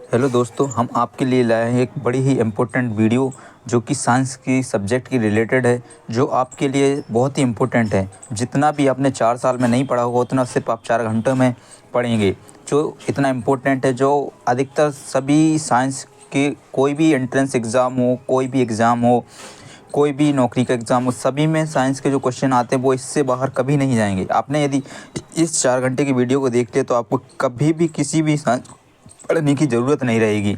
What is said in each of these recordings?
Hello दोस्तों, हम आपके लिए लाए हैं एक बड़ी ही इम्पोर्टेंट वीडियो जो कि साइंस की सब्जेक्ट की रिलेटेड है, जो आपके लिए बहुत ही इम्पोर्टेंट है। जितना भी आपने 4 साल में नहीं पढ़ा होगा उतना सिर्फ आप 4 घंटों में पढ़ेंगे। जो इतना इम्पोर्टेंट है, जो अधिकतर सभी साइंस के कोई भी एंट्रेंस एग्ज़ाम हो, कोई भी एग्ज़ाम हो, कोई भी नौकरी का एग्ज़ाम हो, सभी में साइंस के जो क्वेश्चन आते हैं वो इससे बाहर कभी नहीं जाएंगे। आपने यदि इस 4 घंटे की वीडियो को देख लिया तो आपको कभी भी किसी भी साइंस पढ़ने की ज़रूरत नहीं रहेगी।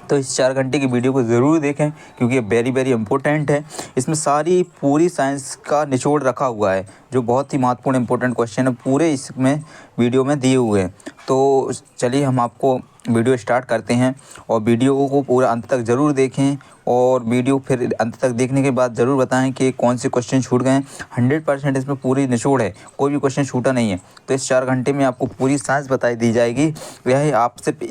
तो इस 4 घंटे की वीडियो को ज़रूर देखें क्योंकि ये वेरी वेरी इंपॉर्टेंट है। इसमें सारी पूरी साइंस का निचोड़ रखा हुआ है, जो बहुत ही महत्वपूर्ण इंपॉर्टेंट क्वेश्चन है पूरे इसमें वीडियो में दिए हुए हैं। तो चलिए हम आपको वीडियो स्टार्ट करते हैं और वीडियो को पूरा अंत तक ज़रूर देखें और वीडियो फिर अंत तक देखने के बाद ज़रूर बताएं कि कौन से क्वेश्चन छूट गए हैं। 100% इसमें पूरी निचोड़ है, कोई भी क्वेश्चन छूटा नहीं है। तो इस 4 घंटे में आपको पूरी साइंस बताई दी जाएगी। यह आप सिर्फ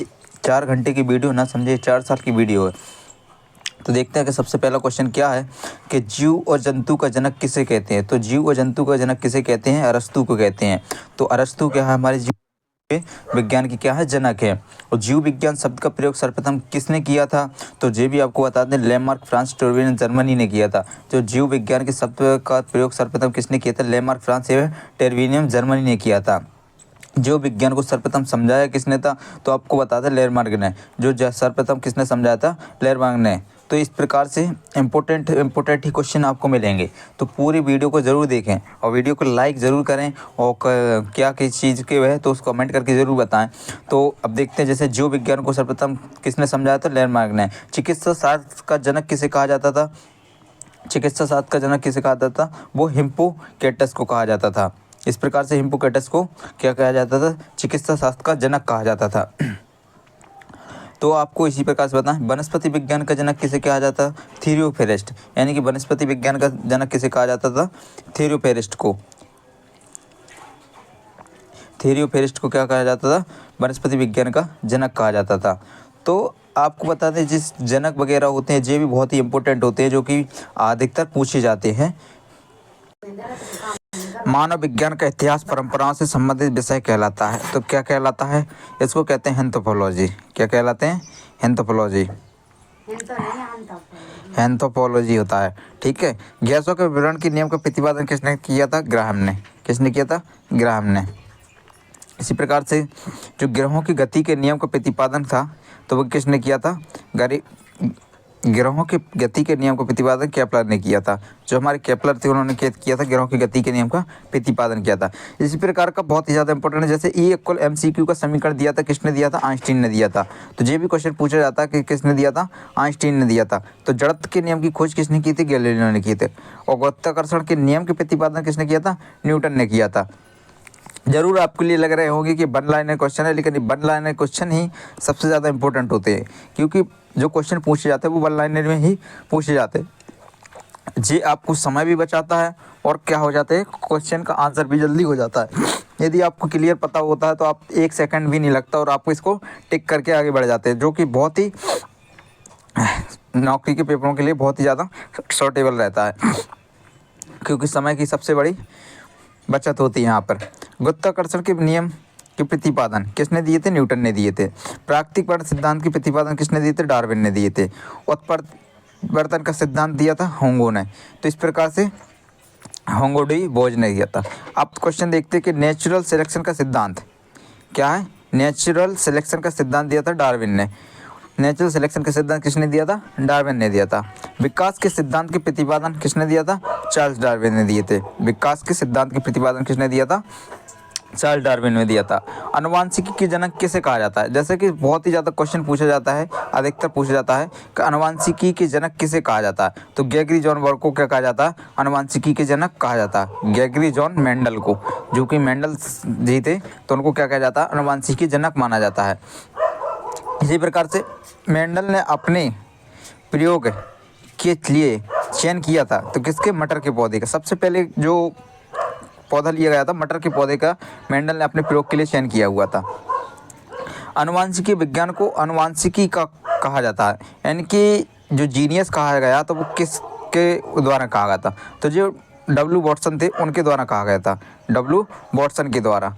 4 घंटे की वीडियो ना समझे, 4 साल की वीडियो है। तो देखते हैं कि सबसे पहला क्वेश्चन क्या है कि जीव और जंतु का जनक किसे कहते हैं। तो जीव और जंतु का जनक किसे कहते हैं? अरस्तु को कहते हैं। तो अरस्तु क्या है? हमारे जीव विज्ञान की क्या है? जनक है। और जीव विज्ञान शब्द का प्रयोग सर्वप्रथम किसने किया था? तो ये भी आपको बता दें, लैमार्क फ्रांस टर्बिन जर्मनी ने किया था। जो जीव विज्ञान के शब्द का प्रयोग सर्वप्रथम किसने किया था? लैमार्क फ्रांस एवं टेरविनियम जर्मनी ने किया था। जो विज्ञान को सर्वप्रथम समझाया किसने था? तो आपको बता दें, लेरमार्क ने। जो सर्वप्रथम किसने समझाया था? लेरमार्क ने। तो इस प्रकार से इम्पोर्टेंट ही क्वेश्चन आपको मिलेंगे। तो पूरी वीडियो को ज़रूर देखें और वीडियो को लाइक ज़रूर करें और क्या किस चीज़ के है तो उसको कमेंट करके ज़रूर बताएं। तो अब देखते हैं, जैसे जीव विज्ञान को सर्वप्रथम किसने समझाया था? लेरमार्क ने। चिकित्सा शास्त्र का जनक किसे कहा जाता था? चिकित्सा शास्त्र का जनक किसे कहा जाता था? वो हिप्पोक्रेटस को कहा जाता था। इस प्रकार से हिप्पोक्रेटस को क्या कहा जाता था? चिकित्सा शास्त्र का जनक कहा जाता था। तो आपको इसी प्रकार से बताएं, वनस्पति विज्ञान का जनक किसे कहा जाता? थियोफेरेस्ट। यानी कि वनस्पति विज्ञान का जनक किसे कहा जाता था? थियोफेरेस्ट को। थियोफेरेस्ट को क्या कहा जाता था? वनस्पति विज्ञान का जनक कहा जाता था। तो आपको बता दें, जिस जनक वगैरह होते हैं ये भी बहुत ही इंपॉर्टेंट होते हैं, जो कि अधिकतर पूछे जाते हैं। मानव विज्ञान का इतिहास परंपराओं से संबंधित विषय कहलाता है। तो क्या कहलाता है? इसको कहते हैं एंथ्रोपोलॉजी। क्या कहलाते हैं? एंथ्रोपोलॉजी। एंथ्रोपोलॉजी होता है, ठीक है। गैसों के विवरण के नियम का प्रतिपादन किसने किया था? ग्राहम ने। किसने किया था? ग्राहम ने। इसी प्रकार से जो ग्रहों की गति के नियम का प्रतिपादन था तो वो किसने किया था? ग्रहों की गति के नियम का प्रतिपादन केपलर ने किया था। जो हमारे केपलर थे उन्होंने किया था, ग्रहों की गति के नियम का प्रतिपादन किया था। इसी प्रकार का बहुत ही ज़्यादा इंपॉर्टेंट है, जैसे E=mc² का समीकरण दिया था, किसने दिया था? आइंस्टीन ने दिया था। तो ये भी क्वेश्चन पूछा जाता है कि किसने दिया था? आइंस्टीन ने दिया था। तो जड़त्व के नियम की खोज किसने की थी? गैलीलियो ने की थी। और गुरुत्वाकर्षण के नियम के प्रतिपादन किसने किया था? न्यूटन ने किया था। जरूर आपके लिए लग रहे होंगे कि वन लाइनर क्वेश्चन है, लेकिन वन लाइनर क्वेश्चन ही सबसे ज़्यादा इंपॉर्टेंट होते हैं, क्योंकि जो क्वेश्चन पूछे जाते हैं वो वन लाइनर में ही पूछे जाते हैं। जी आपको समय भी बचाता है और क्या हो जाता है, क्वेश्चन का आंसर भी जल्दी हो जाता है। यदि आपको क्लियर पता होता है तो आप 1 सेकंड भी नहीं लगता और आपको इसको टिक करके आगे बढ़ जाते हैं, जो कि बहुत ही नौकरी के पेपरों के लिए बहुत ही ज़्यादा सूटेबल रहता है, क्योंकि समय की सबसे बड़ी बचत होती है यहाँ पर। गुरुत्वाकर्षण के नियम के प्रतिपादन किसने दिए थे? न्यूटन ने दिए थे। प्राकृतिक वर्ण सिद्धांत के प्रतिपादन किसने दिए थे? डार्विन ने दिए थे। उत्परिवर्तन का सिद्धांत दिया था होंगो ने। तो इस प्रकार से होंगो डी बोज ने दिया था। अब क्वेश्चन देखते हैं कि नेचुरल सिलेक्शन का सिद्धांत क्या है? नेचुरल सिलेक्शन का सिद्धांत दिया था डार्विन ने। नेचुरल सिलेक्शन का सिद्धांत किसने दिया था? डार्विन ने दिया था। विकास के सिद्धांत के प्रतिपादन किसने दिया था? चार्ल्स डार्विन ने दिए थे। विकास के सिद्धांत के प्रतिपादन किसने दिया था? चार्ल्स डार्विन ने दिया था। आनुवांशिकी के जनक किसे कहा जाता है? जैसे कि बहुत ही ज़्यादा क्वेश्चन पूछा जाता है, अधिकतर पूछा जाता है कि आनुवांशिकी के जनक किसे कहा जाता है? तो ग्रेगरी जॉन बर्ग को क्या कहा जाता है? आनुवांशिकी के जनक कहा जाता है। ग्रेगरी जॉन मेंडल को, जो कि मेंडल जी थे, तो उनको क्या कहा जाता है? आनुवांशिकी जनक माना जाता है। इसी प्रकार से मेंडल ने अपने प्रयोग के लिए चयन किया था तो किसके? मटर के पौधे का। सबसे पहले जो पौधा लिया गया था मटर के पौधे का, मेंडल ने अपने प्रयोग के लिए चयन किया हुआ था। आनुवांशिकी विज्ञान को आनुवांशिकी का कहा जाता है, यानी कि जो जीनियस कहा गया तो वो किसके द्वारा कहा गया था? तो जो W वॉटसन थे उनके द्वारा कहा गया था। W वॉटसन के द्वारा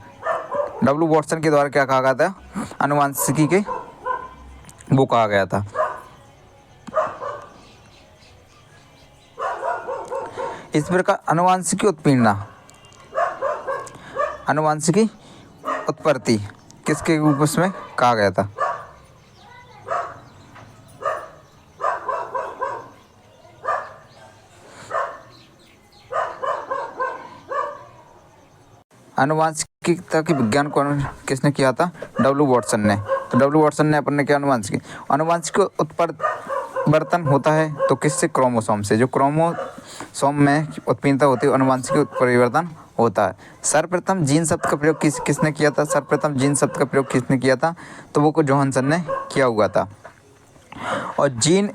क्या कहा गया था? आनुवांशिकी के वो कहा गया था। इस प्रकार आनुवांशिकी उत्पीड़ना, आनुवांशिकी उत्पत्ति किसके रूप में कहा गया था? आनुवांशिकता के विज्ञान को किसने किया था? डब्ल्यू वॉटसन ने। तो डब्ल्यू वॉटसन ने अपन ने क्या आनुवांशिकी, आनुवांशिक उत्परिवर्तन होता है तो किससे? क्रोमोसोम से। जो क्रोमोसोम में उत्पीड़नता होती है आनुवांशिक उत्परिवर्तन होता है। सर्वप्रथम जीन शब्द का प्रयोग किसने किया था? सर्वप्रथम जीन शब्द का प्रयोग किसने किया था? तो वो जोहानसन ने किया हुआ था। और जीन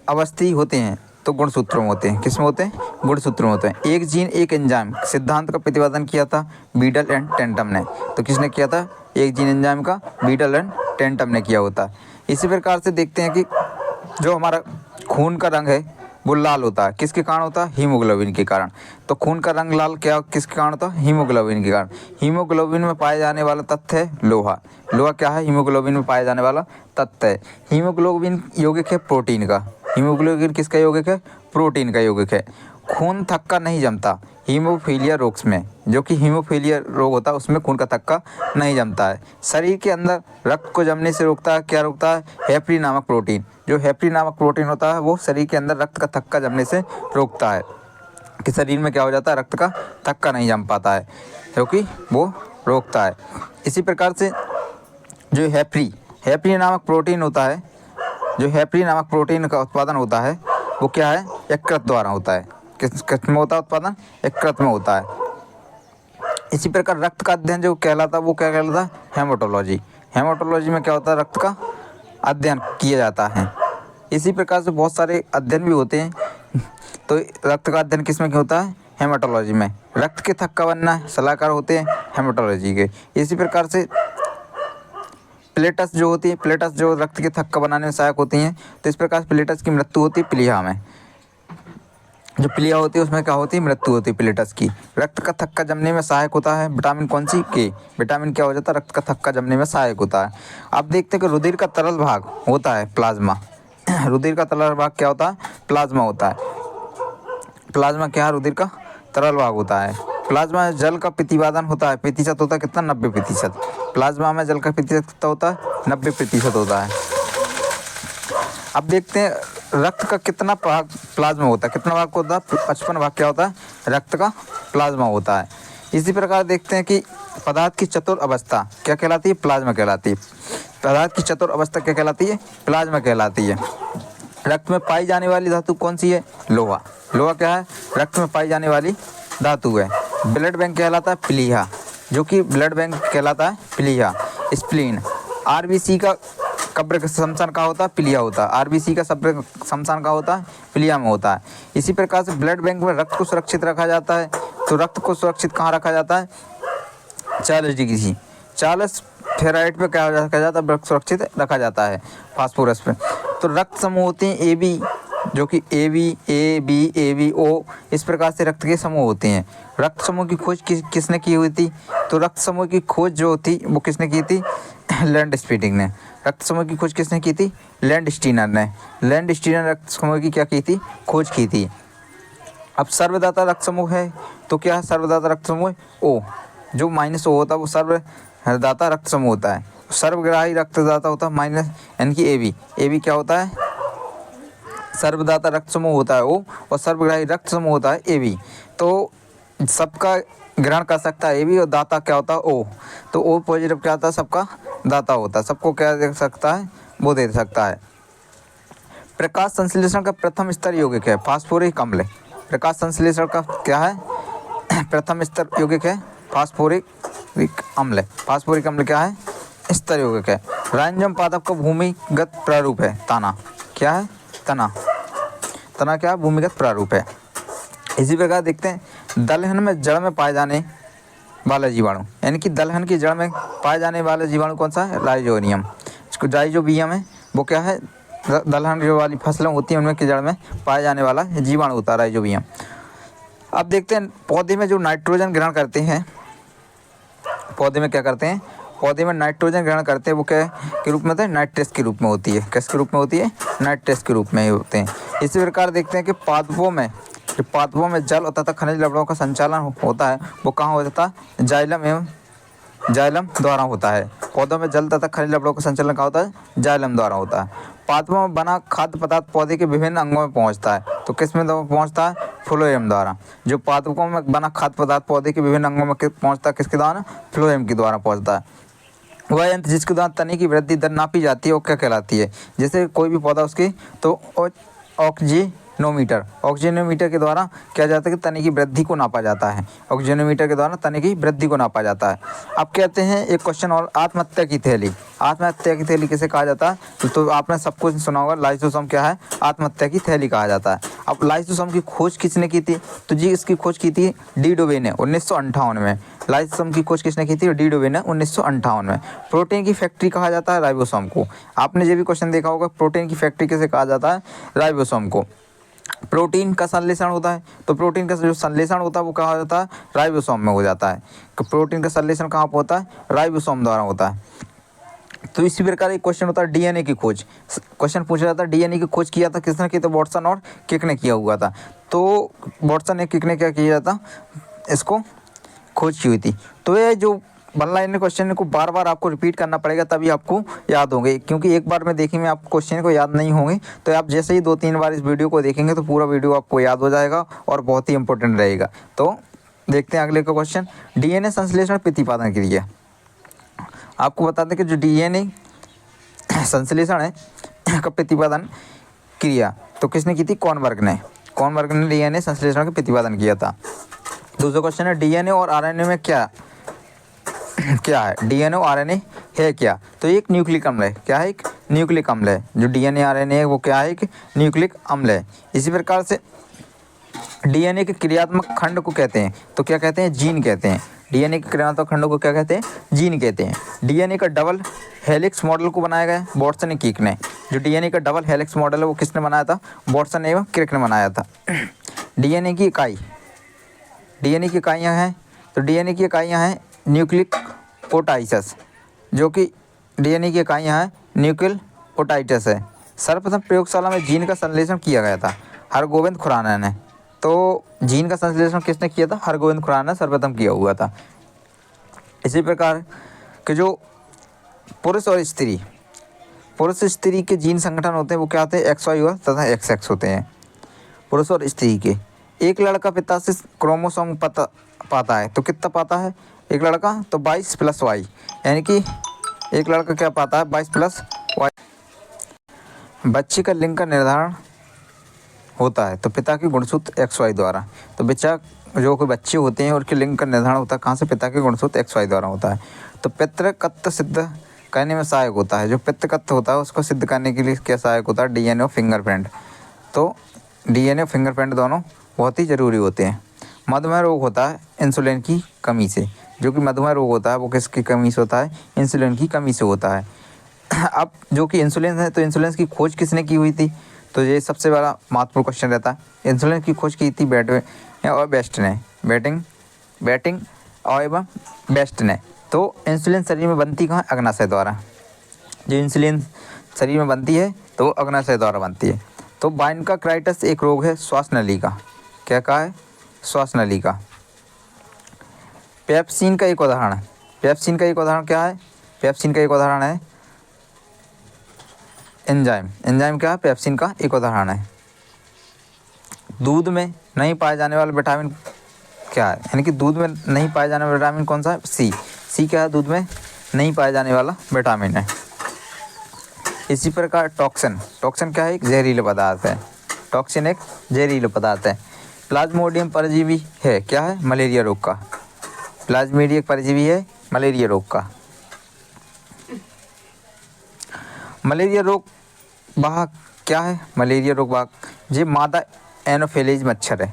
अवस्थी होते हैं तो गुणसूत्रों में होते हैं। किस में होते हैं? गुणसूत्रों में होते हैं। एक जीन एक एंजाइम सिद्धांत का प्रतिपादन किया था बीडल एंड टेंटम ने। तो किसने किया था? एक जीन एंजाइम का बीडल एंड टेंटम ने किया होता है। इसी प्रकार से देखते हैं कि जो हमारा खून का रंग है वो लाल होता है, किसके कारण होता है? हीमोग्लोबिन के कारण। तो खून का रंग लाल क्या किसके कारण होता है? हीमोग्लोबिन के कारण। हीमोग्लोबिन में पाया जाने वाला तत्व है लोहा। लोहा क्या है? हीमोग्लोबिन में पाया जाने वाला तत्व है। हीमोग्लोबिन यौगिक है प्रोटीन का। हीमोग्लोबिन किसका यौगिक है? प्रोटीन का यौगिक है। खून थक्का नहीं जमता हीमोफीलिया रोग में, जो कि हीमोफीलिया रोग होता है उसमें खून का थक्का नहीं जमता है। शरीर के अंदर रक्त को जमने से रोकता है, क्या रोकता है? हेपरिन नामक प्रोटीन। जो हेपरिन नामक प्रोटीन होता है वो शरीर के अंदर रक्त का थक्का जमने से रोकता है, कि शरीर में क्या हो जाता है? रक्त का थक्का नहीं जम पाता है, क्योंकि वो रोकता है। इसी प्रकार से जो हेपरिन नामक प्रोटीन होता है, जो हेपरिन नामक प्रोटीन का उत्पादन होता है वो क्या है? यकृत द्वारा होता है। किस में होता है उत्पादन? यकृत में होता है। इसी प्रकार रक्त का अध्ययन जो कहलाता है वो क्या कहलाता है? हेमाटोलॉजी। हेमाटोलॉजी में क्या होता है? रक्त का अध्ययन किया जाता है। इसी प्रकार से बहुत सारे अध्ययन भी होते हैं। तो रक्त का अध्ययन किस में होता है? हेमाटोलॉजी में। रक्त के थक्का बनना सलाहकार होते हैं हेमाटोलॉजी के। इसी प्रकार से प्लेटस जो होती है, प्लेटस जो रक्त के थक्का बनाने में सहायक होती हैं। तो इस प्रकार प्लेटस की मृत्यु होती है प्लीहा में। जो प्लीहा होती है उसमें क्या होती है? मृत्यु होती है प्लेटस की। रक्त का थक्का जमने में सहायक होता है विटामिन कौन सी? के। विटामिन क्या हो जाता है? रक्त का थक्का जमने में सहायक होता है। अब देखते हैं कि रुधिर का तरल भाग होता है प्लाज्मा। रुधिर का तरल भाग क्या होता है? प्लाज्मा होता है। प्लाज्मा क्या है? रुधिर का तरल भाग होता है। प्लाज्मा में जल का प्रतिपादन होता है, प्रतिशत होता है कितना? 90%। प्लाज्मा में जल का प्रतिशत कितना होता है? 90% होता है। अब देखते हैं रक्त का कितना भाग प्लाज्मा होता है? कितना भाग होता है? 55 भाग क्या होता है? रक्त का प्लाज्मा होता है। इसी प्रकार देखते हैं कि पदार्थ की चतुर अवस्था क्या कहलाती है? प्लाज्मा कहलाती है। पदार्थ की चतुर अवस्था क्या कहलाती है? प्लाज्मा कहलाती है। रक्त में पाई जाने वाली धातु कौन सी है? लोहा। लोहा क्या है? रक्त में पाई जाने वाली धातु है। ब्लड बैंक कहलाता है प्लीहा, जो कि ब्लड बैंक कहलाता है प्लीहा। स्प्लीन। आरबीसी का कब्र शमशान कहाँ होता है? प्लीहा होता है। आरबीसी का कब्र शमशान कहाँ होता है? प्लीहा में होता है। इसी प्रकार से ब्लड बैंक में रक्त को सुरक्षित रखा जाता है। तो रक्त को सुरक्षित कहाँ रखा जाता है? 40 डिग्री सी 40 फेराइट पे क्या रखा जाता है? रक्त सुरक्षित रखा जाता है फास्फोरस पे। तो रक्त समूह होते हैं ए बी, जो कि ए बी ओ, इस प्रकार से रक्त के समूह होते हैं। रक्त समूह की खोज किसने की हुई थी? तो रक्त समूह की खोज जो थी वो किसने की थी? लैंडस्पीटिंग ने। रक्त समूह की खोज किसने की थी? लैंडस्टीनर ने। लैंडस्टीनर रक्त समूह की क्या की थी? खोज की थी। अब सर्वदाता रक्त समूह है तो क्या है? सर्वदाता रक्त समूह ओ, जो -O होता है वो सर्वदाता रक्त समूह होता है। सर्वग्राही रक्तदाता होता है माइनस, यानी कि ए बी क्या होता है? सर्वदाता रक्त समूह होता है ओ, और सर्वग्राही रक्त समूह होता है ए बी। तो सबका ग्रहण कर सकता है ए बी, और दाता क्या होता है? ओ। तो ओ पॉजिटिव क्या होता है? सबका दाता होता है। सबको क्या दे सकता है? वो दे सकता है। प्रकाश संश्लेषण का प्रथम स्तर यौगिक है फास्फोरिक अम्ल। प्रकाश संश्लेषण का क्या है? प्रथम स्तर यौगिक है फास्फोरिक अम्ल। फास्फोरिक अम्ल क्या है? स्तर यौगिक है। राइजोम पादप का भूमिगत प्रारूप है तना। क्या है? तना। तना क्या? भूमिगत प्रारूप है। इसी प्रकार देखते हैं दलहन में जड़ में पाए जाने वाला जीवाणु, यानी कि दलहन की जड़ में पाए जाने वाला जीवाणु कौन सा है? राइजोनियम। इसको राइजोबियम है, वो क्या है? दलहन जो वाली फसलें होती हैं उनमें की जड़ में पाए जाने वाला जीवाणु होता है राइजोबियम। अब देखते हैं पौधे में जो नाइट्रोजन ग्रहण करते हैं, पौधे में क्या करते हैं? पौधे में नाइट्रोजन ग्रहण करते हैं वो क्या के रूप में होते हैं, नाइट्रेस के रूप में होती है। किसके रूप में होती है, नाइट्रेस के रूप में होते हैं। इसी प्रकार देखते हैं कि पादपों में जल तथा खनिज लवणों का संचालन होता है वो कहाँ हो जाता है, जाइलम द्वारा होता है। पौधों में जल तथा खनिज लवणों का संचालन कहाँ होता है, जाइलम द्वारा होता है। पादपों में बना खाद्य पदार्थ पौधे के विभिन्न अंगों में पहुंचता है, तो किस में पहुंचता है, फ्लोएम द्वारा। जो पादपों में बना खाद्य पदार्थ पौधे के विभिन्न अंगों में पहुंचता है, किसके द्वारा, फ्लोएम के द्वारा पहुंचता है। वह यंत्र जिसके द्वारा तने की वृद्धि दर नापी जाती है वो क्या कहलाती है, जैसे कोई भी पौधा उसकी तो ऑक्सीजनोमीटर के द्वारा क्या जाता है कि तने की वृद्धि को नापा जाता है। ऑक्सीजनोमीटर के द्वारा तने की वृद्धि को नापा जाता है। अब कहते हैं एक क्वेश्चन और, आत्महत्या की थैली किसे कहा जाता है, तो आपने सब कुछ सुना होगा, लाइसोसोम क्या है, आत्महत्या की थैली कहा जाता है। अब लाइसोसोम की खोज किसने की थी, तो जी इसकी खोज की थी डी डोवे ने 1958 में। लाइसोसोम की खोज किसने की थी, डी डोवे ने 1958 में। प्रोटीन की फैक्ट्री कहा जाता है राइबोसोम को। आपने ये भी क्वेश्चन देखा होगा, प्रोटीन की फैक्ट्री किसे कहा जाता है, राइबोसोम को। प्रोटीन का संश्लेषण होता है, तो प्रोटीन का जो संश्लेषण होता है वो कहा जाता है, राइबोसोम में हो जाता है। तो प्रोटीन का संश्लेषण कहाँ पर होता है, राइबोसोम द्वारा होता है। तो इसी प्रकार एक क्वेश्चन होता है डीएनए की खोज। क्वेश्चन पूछा जाता है डीएनए की खोज किया था किसने की, तो वाटसन और किक ने किया हुआ था। तो वाटसन ने, किक ने क्या किया था, इसको खोज की हुई थी। तो ये जो वन लाइन क्वेश्चन को बार बार आपको रिपीट करना पड़ेगा तभी आपको याद होंगे, क्योंकि एक बार में देखने में आपको क्वेश्चन को याद नहीं होंगे। तो आप जैसे ही 2-3 बार इस वीडियो को देखेंगे तो पूरा वीडियो आपको याद हो जाएगा और बहुत ही इंपॉर्टेंट रहेगा। तो देखते हैं अगले का क्वेश्चन, डीएनए संश्लेषण प्रतिपादन क्रिया। आपको बता दें कि जो डीएनए संश्लेषण है का प्रतिपादन क्रिया तो किसने की थी, कॉनबर्ग ने डीएनए संश्लेषण का प्रतिपादन किया था। दूसरा क्वेश्चन है डीएनए और आरएनए में क्या है, डीएनए और आरएनए है क्या, तो एक न्यूक्लिक अम्ल है। क्या है, एक न्यूक्लिक अम्ल है। जो डीएनए आरएनए है वो क्या है, एक न्यूक्लिक अम्ल है। इसी प्रकार से डीएनए के क्रियात्मक खंड को कहते हैं, तो क्या कहते हैं, जीन कहते हैं। डीएनए के क्रियात्मक खंड को क्या कहते हैं, जीन कहते हैं। डीएनए का डबल हेलिक्स मॉडल को बनाया गया वाटसन और क्रिक ने। जो डीएनए का डबल हेलिक्स मॉडल है वो किसने बनाया था, वाटसन एवं क्रिक ने बनाया था। डीएनए की इकाइयाँ हैं, तो डीएनए की इकाइयाँ हैं न्यूक्लियोटाइड्स, जो कि डीएनए की इकाइयाँ हैं न्यूक्लियोटाइड्स है। सर्वप्रथम प्रयोगशाला में जीन का संश्लेषण किया गया था हरगोविंद खुराना ने। तो जीन का संश्लेषण किसने किया था, हरगोविंद खुराना ने सर्वप्रथम किया हुआ था। इसी प्रकार के जो पुरुष और स्त्री के जीन संगठन होते हैं वो क्या होते हैं, XY और तथा XX होते हैं। पुरुष और स्त्री के, एक लड़का पिता से क्रोमोसोम पाता है, तो कितना पाता है एक लड़का, तो 22 + Y, यानी कि एक लड़का क्या पाता है, 22 + Y। बच्चे का लिंग का निर्धारण होता है तो पिता के गुणसूत्र XY द्वारा। तो बच्चा जो कोई बच्चे होते हैं उनके लिंग का निर्धारण होता है कहाँ से, पिता के गुणसूत्र XY द्वारा होता है। तो पितृकत्व सिद्ध करने में सहायक होता है, जो पितृकत्व होता है उसको सिद्ध करने के लिए क्या सहायक होता है, डीएनए और फिंगरप्रिंट। तो डीएनए और फिंगरप्रिंट दोनों बहुत ही ज़रूरी होते हैं। मधुमेह रोग होता है इंसुलिन की कमी से, जो कि मधुमेह रोग होता है वो किसकी कमी से होता है, इंसुलिन की कमी से होता है। अब जो कि इंसुलिन है, तो इंसुलिन की खोज किसने की हुई थी, तो ये सबसे बड़ा महत्वपूर्ण क्वेश्चन रहता है। इंसुलिन की खोज की थी बेटिंग और बेस्ट ने। तो इंसुलिन शरीर में बनती कहाँ, अग्नाशय द्वारा। जो इंसुलिन शरीर में बनती है तो वो अग्नाशय द्वारा बनती है। तो बाइनकार्डिटिस एक रोग है श्वास नली का। क्या कहा है, श्वास नली का। पेप्सिन का एक उदाहरण है, पेप्सिन का एक उदाहरण क्या है, पेप्सिन का एक उदाहरण है एंजाइम क्या है, पेप्सिन का एक उदाहरण है। दूध में नहीं पाए जाने वाला विटामिन क्या है, यानी कि दूध में नहीं पाए जाने वाला विटामिन कौन सा है, सी क्या है, दूध में नहीं पाए जाने वाला विटामिन है। इसी प्रकार टॉक्सिन क्या है, एक जहरीला पदार्थ है। टॉक्सिन एक जहरीला पदार्थ है। प्लाज्मोडियम परजीवी है, क्या है, मलेरिया रोग का। प्लाज्मोडियम परजीवी है मलेरिया रोग का। मलेरिया रोग वाहक क्या है, मलेरिया रोग वाहक ये मादा एनोफिलीज मच्छर है।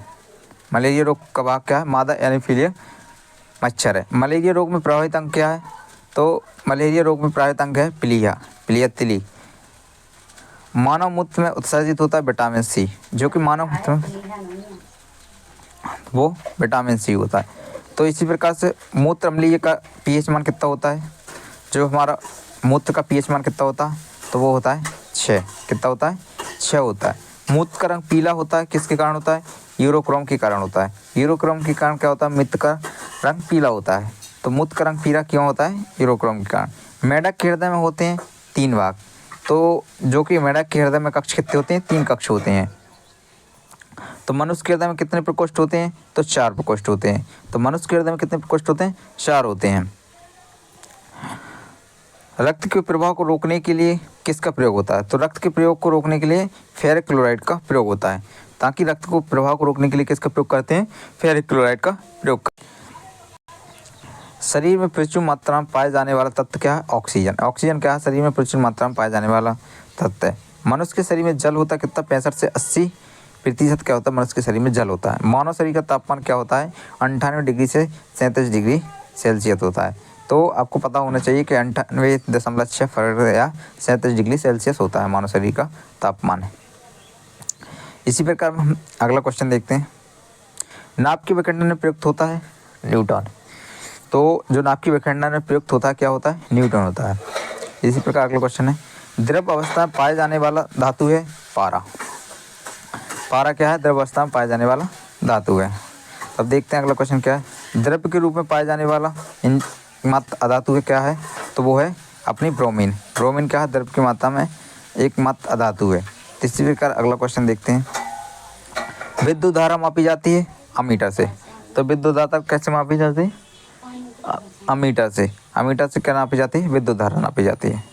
मलेरिया रोग का वाहक क्या है, मादा एनोफिलीज मच्छर है। मलेरिया रोग में प्रभावित अंग क्या है, तो मलेरिया रोग में प्रभावित अंग है पिलिया तिली। मानव मूत्र में उत्सर्जित होता है विटामिन सी, जो कि मानव मूत्र में वो विटामिन सी होता है। तो इसी प्रकार से मूत्र अम्लीय का pH मान कितना होता है, जो हमारा मूत्र का पीएच मान कितना होता है, तो वो होता है 6। कितना होता है? 6 होता है। मूत्र का रंग पीला होता है, किसके कारण होता है? यूरोक्रोम के कारण होता है। यूरोक्रोम के कारण क्या होता है? मूत्र का रंग पीला होता है। तो मूत्र का रंग पीला क्यों होता है? यूरोक्रोम के कारण। मेढक के हृदय में होते हैं 3 भाग, तो जो कि मेढक के हृदय में कक्ष कितने होते हैं? 3 कक्ष होते हैं। तो मनुष्य के हृदय में कितने प्रकोष्ठ होते हैं? तो 4 प्रकोष्ठ होते हैं। तो मनुष्य के हृदय में कितने प्रकोष्ठ होते हैं? 4 होते हैं। रक्त के प्रवाह को रोकने के लिए किसका प्रयोग होता है? तो रक्त के प्रयोग को रोकने के लिए फेरिक क्लोराइड का प्रयोग होता है। ताकि रक्त को प्रवाह को रोकने के लिए किसका प्रयोग करते हैं? फेरिक क्लोराइड का प्रयोग। शरीर में प्रचुर मात्रा में पाए जाने वाला तत्व क्या है? ऑक्सीजन। ऑक्सीजन क्या है? शरीर में प्रचुर मात्रा में पाए जाने वाला तत्व है। मनुष्य के शरीर में जल होता है कितना? 65 से 80% क्या होता है? मनुष्य के शरीर में जल होता है। मानव शरीर का तापमान क्या होता है? 98 डिग्री से 37 डिग्री सेल्सियस होता है। तो आपको पता होना चाहिए कि 98.6 फ़ारेनहाइट या 37 डिग्री सेल्सियस होता है मानव शरीर का तापमान। इसी प्रकार हम अगला क्वेश्चन देखते हैं। नाभ के विखंडन में प्रयुक्त होता है न्यूटन। तो जो नाभ के विखंडन में प्रयुक्त होता है क्या होता है? न्यूटन होता है। इसी प्रकार अगला क्वेश्चन है, द्रव अवस्था में पाए जाने वाला धातु है पारा। पारा क्या है? द्रव अवस्था में पाए जाने वाला धातु है। अब देखते हैं अगला क्वेश्चन क्या है। द्रव के रूप में पाए जाने वाला एकमात्र अधातु है क्या है? तो वो है अपनी ब्रोमीन। ब्रोमीन क्या है? द्रव की मात्रा में एकमात्र अधातु है। इसी प्रकार अगला क्वेश्चन देखते हैं। विद्युत धारा मापी जाती है अमीटर से। तो विद्युत धारा कैसे मापी जाती है? अमीटर से। अमीटर से क्या नापी जाती है? विद्युत धारा नापी जाती है।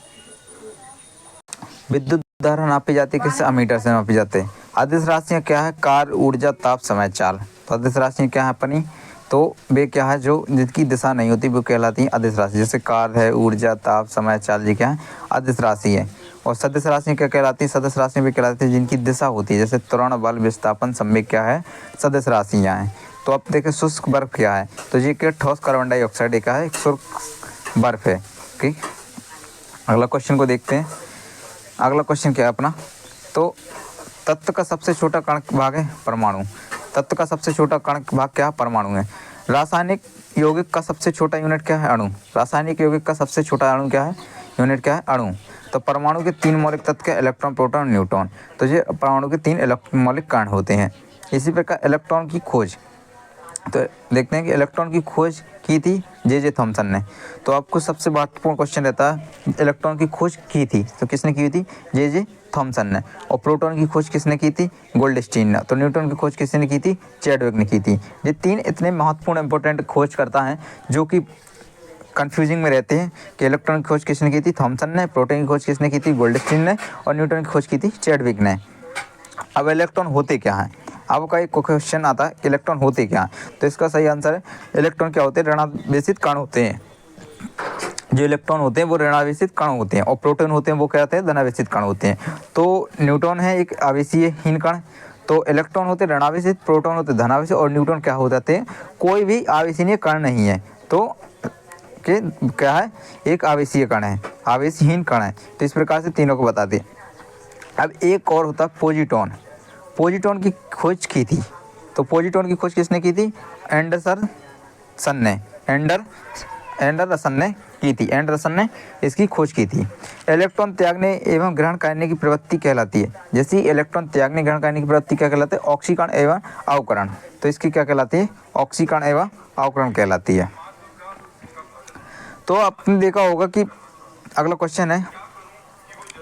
विद्युत धारा नापी जाती है किससे? अमीटर से नापी जाती है। अदिश राशियाँ क्या है? कार्य, ऊर्जा, ताप, समय, चाल। तो अदिश राशियाँ क्या है अपनी? तो वे क्या है? जो जिनकी दिशा नहीं होती वो कहलाती है अदिश राशि। जैसे कार्य है, ऊर्जा, ताप, समय, चाल, ये क्या है? अदिश राशि है। और सदिश राशियाँ क्या कहलाती है? सदिश राशियाँ भी कहलाती है जिनकी दिशा होती है। जैसे त्वरण, बल, विस्थापन, संवेग क्या है? सदिश राशियाँ हैं। तो अब देखें शुष्क बर्फ क्या है? तो ये क्या? ठोस कार्बन डाइऑक्साइड क्या है? एक शुष्क बर्फ है। ठीक, अगला क्वेश्चन को देखते हैं। अगला क्वेश्चन क्या है अपना? तो तत्व का सबसे छोटा कण भाग है परमाणु। तत्व का सबसे छोटा कण भाग क्या है? परमाणु है। रासायनिक यौगिक का सबसे छोटा यूनिट क्या है? अणु। रासायनिक यौगिक का सबसे छोटा अणु क्या है? यूनिट क्या है? अणु। तो परमाणु के 3 मौलिक तत्व क्या? Electron, proton, neutron. तो ये परमाणु के 3 मौलिक कण होते हैं। इसी प्रकार इलेक्ट्रॉन की खोज, तो देखते हैं कि इलेक्ट्रॉन की खोज की थी जे थॉमसन ने। तो आपको सबसे महत्वपूर्ण क्वेश्चन रहता है, इलेक्ट्रॉन की खोज की थी तो किसने की थी? जे थॉमसन ने। और प्रोटॉन की खोज किसने की थी? गोल्डस्टीन ने। तो न्यूटन की खोज किसने की थी? चैडविक ने की थी। ये 3 इतने महत्वपूर्ण इंपॉर्टेंट खोज करता है जो कि कंफ्यूजिंग में रहते हैं कि इलेक्ट्रॉन की खोज किसने की थी? थॉमसन ने। प्रोटॉन की खोज किसने की थी? गोल्डस्टीन ने। और न्यूटन की खोज की थी चैडविक ने। अब इलेक्ट्रॉन होते क्या हैं? अब का एक क्वेश्चन आता है, इलेक्ट्रॉन होते क्या हैं? तो इसका सही आंसर है, इलेक्ट्रॉन क्या होते हैं? ऋणावेशित कण होते हैं। जो इलेक्ट्रॉन होते हैं वो ऋणावेशित कण होते हैं, और प्रोटॉन होते हैं वो क्या होते हैं? धनावेशित कण होते हैं। तो न्यूट्रॉन है एक आवेशीहीन कण। तो इलेक्ट्रॉन होते ऋणावेशित, प्रोटॉन होते धनावेशित, और न्यूट्रॉन क्या हो जाते हैं? कोई भी आवेशीय कण नहीं है। तो कि क्या है? एक आवेशीय कण है, आवेशहीन कण है। तो इस प्रकार से तीनों को बता दें। अब एक और होता है पोजिट्रॉन। पोजिट्रॉन की खोज की थी। तो पोजिट्रॉन की खोज किसने की थी? एंडरसन ने की थी। एंडरसन ने इसकी खोज की थी। इलेक्ट्रॉन त्यागने एवं ग्रहण करने की प्रवृत्ति कहलाती है। जैसे इलेक्ट्रॉन त्यागने ग्रहण करने की प्रवृत्ति क्या कहलाती है? ऑक्सीकरण एवं अवकरण। तो इसकी क्या कहलाती है? ऑक्सीकरण एवं अवकरण कहलाती है। तो आपने देखा होगा कि अगला क्वेश्चन है,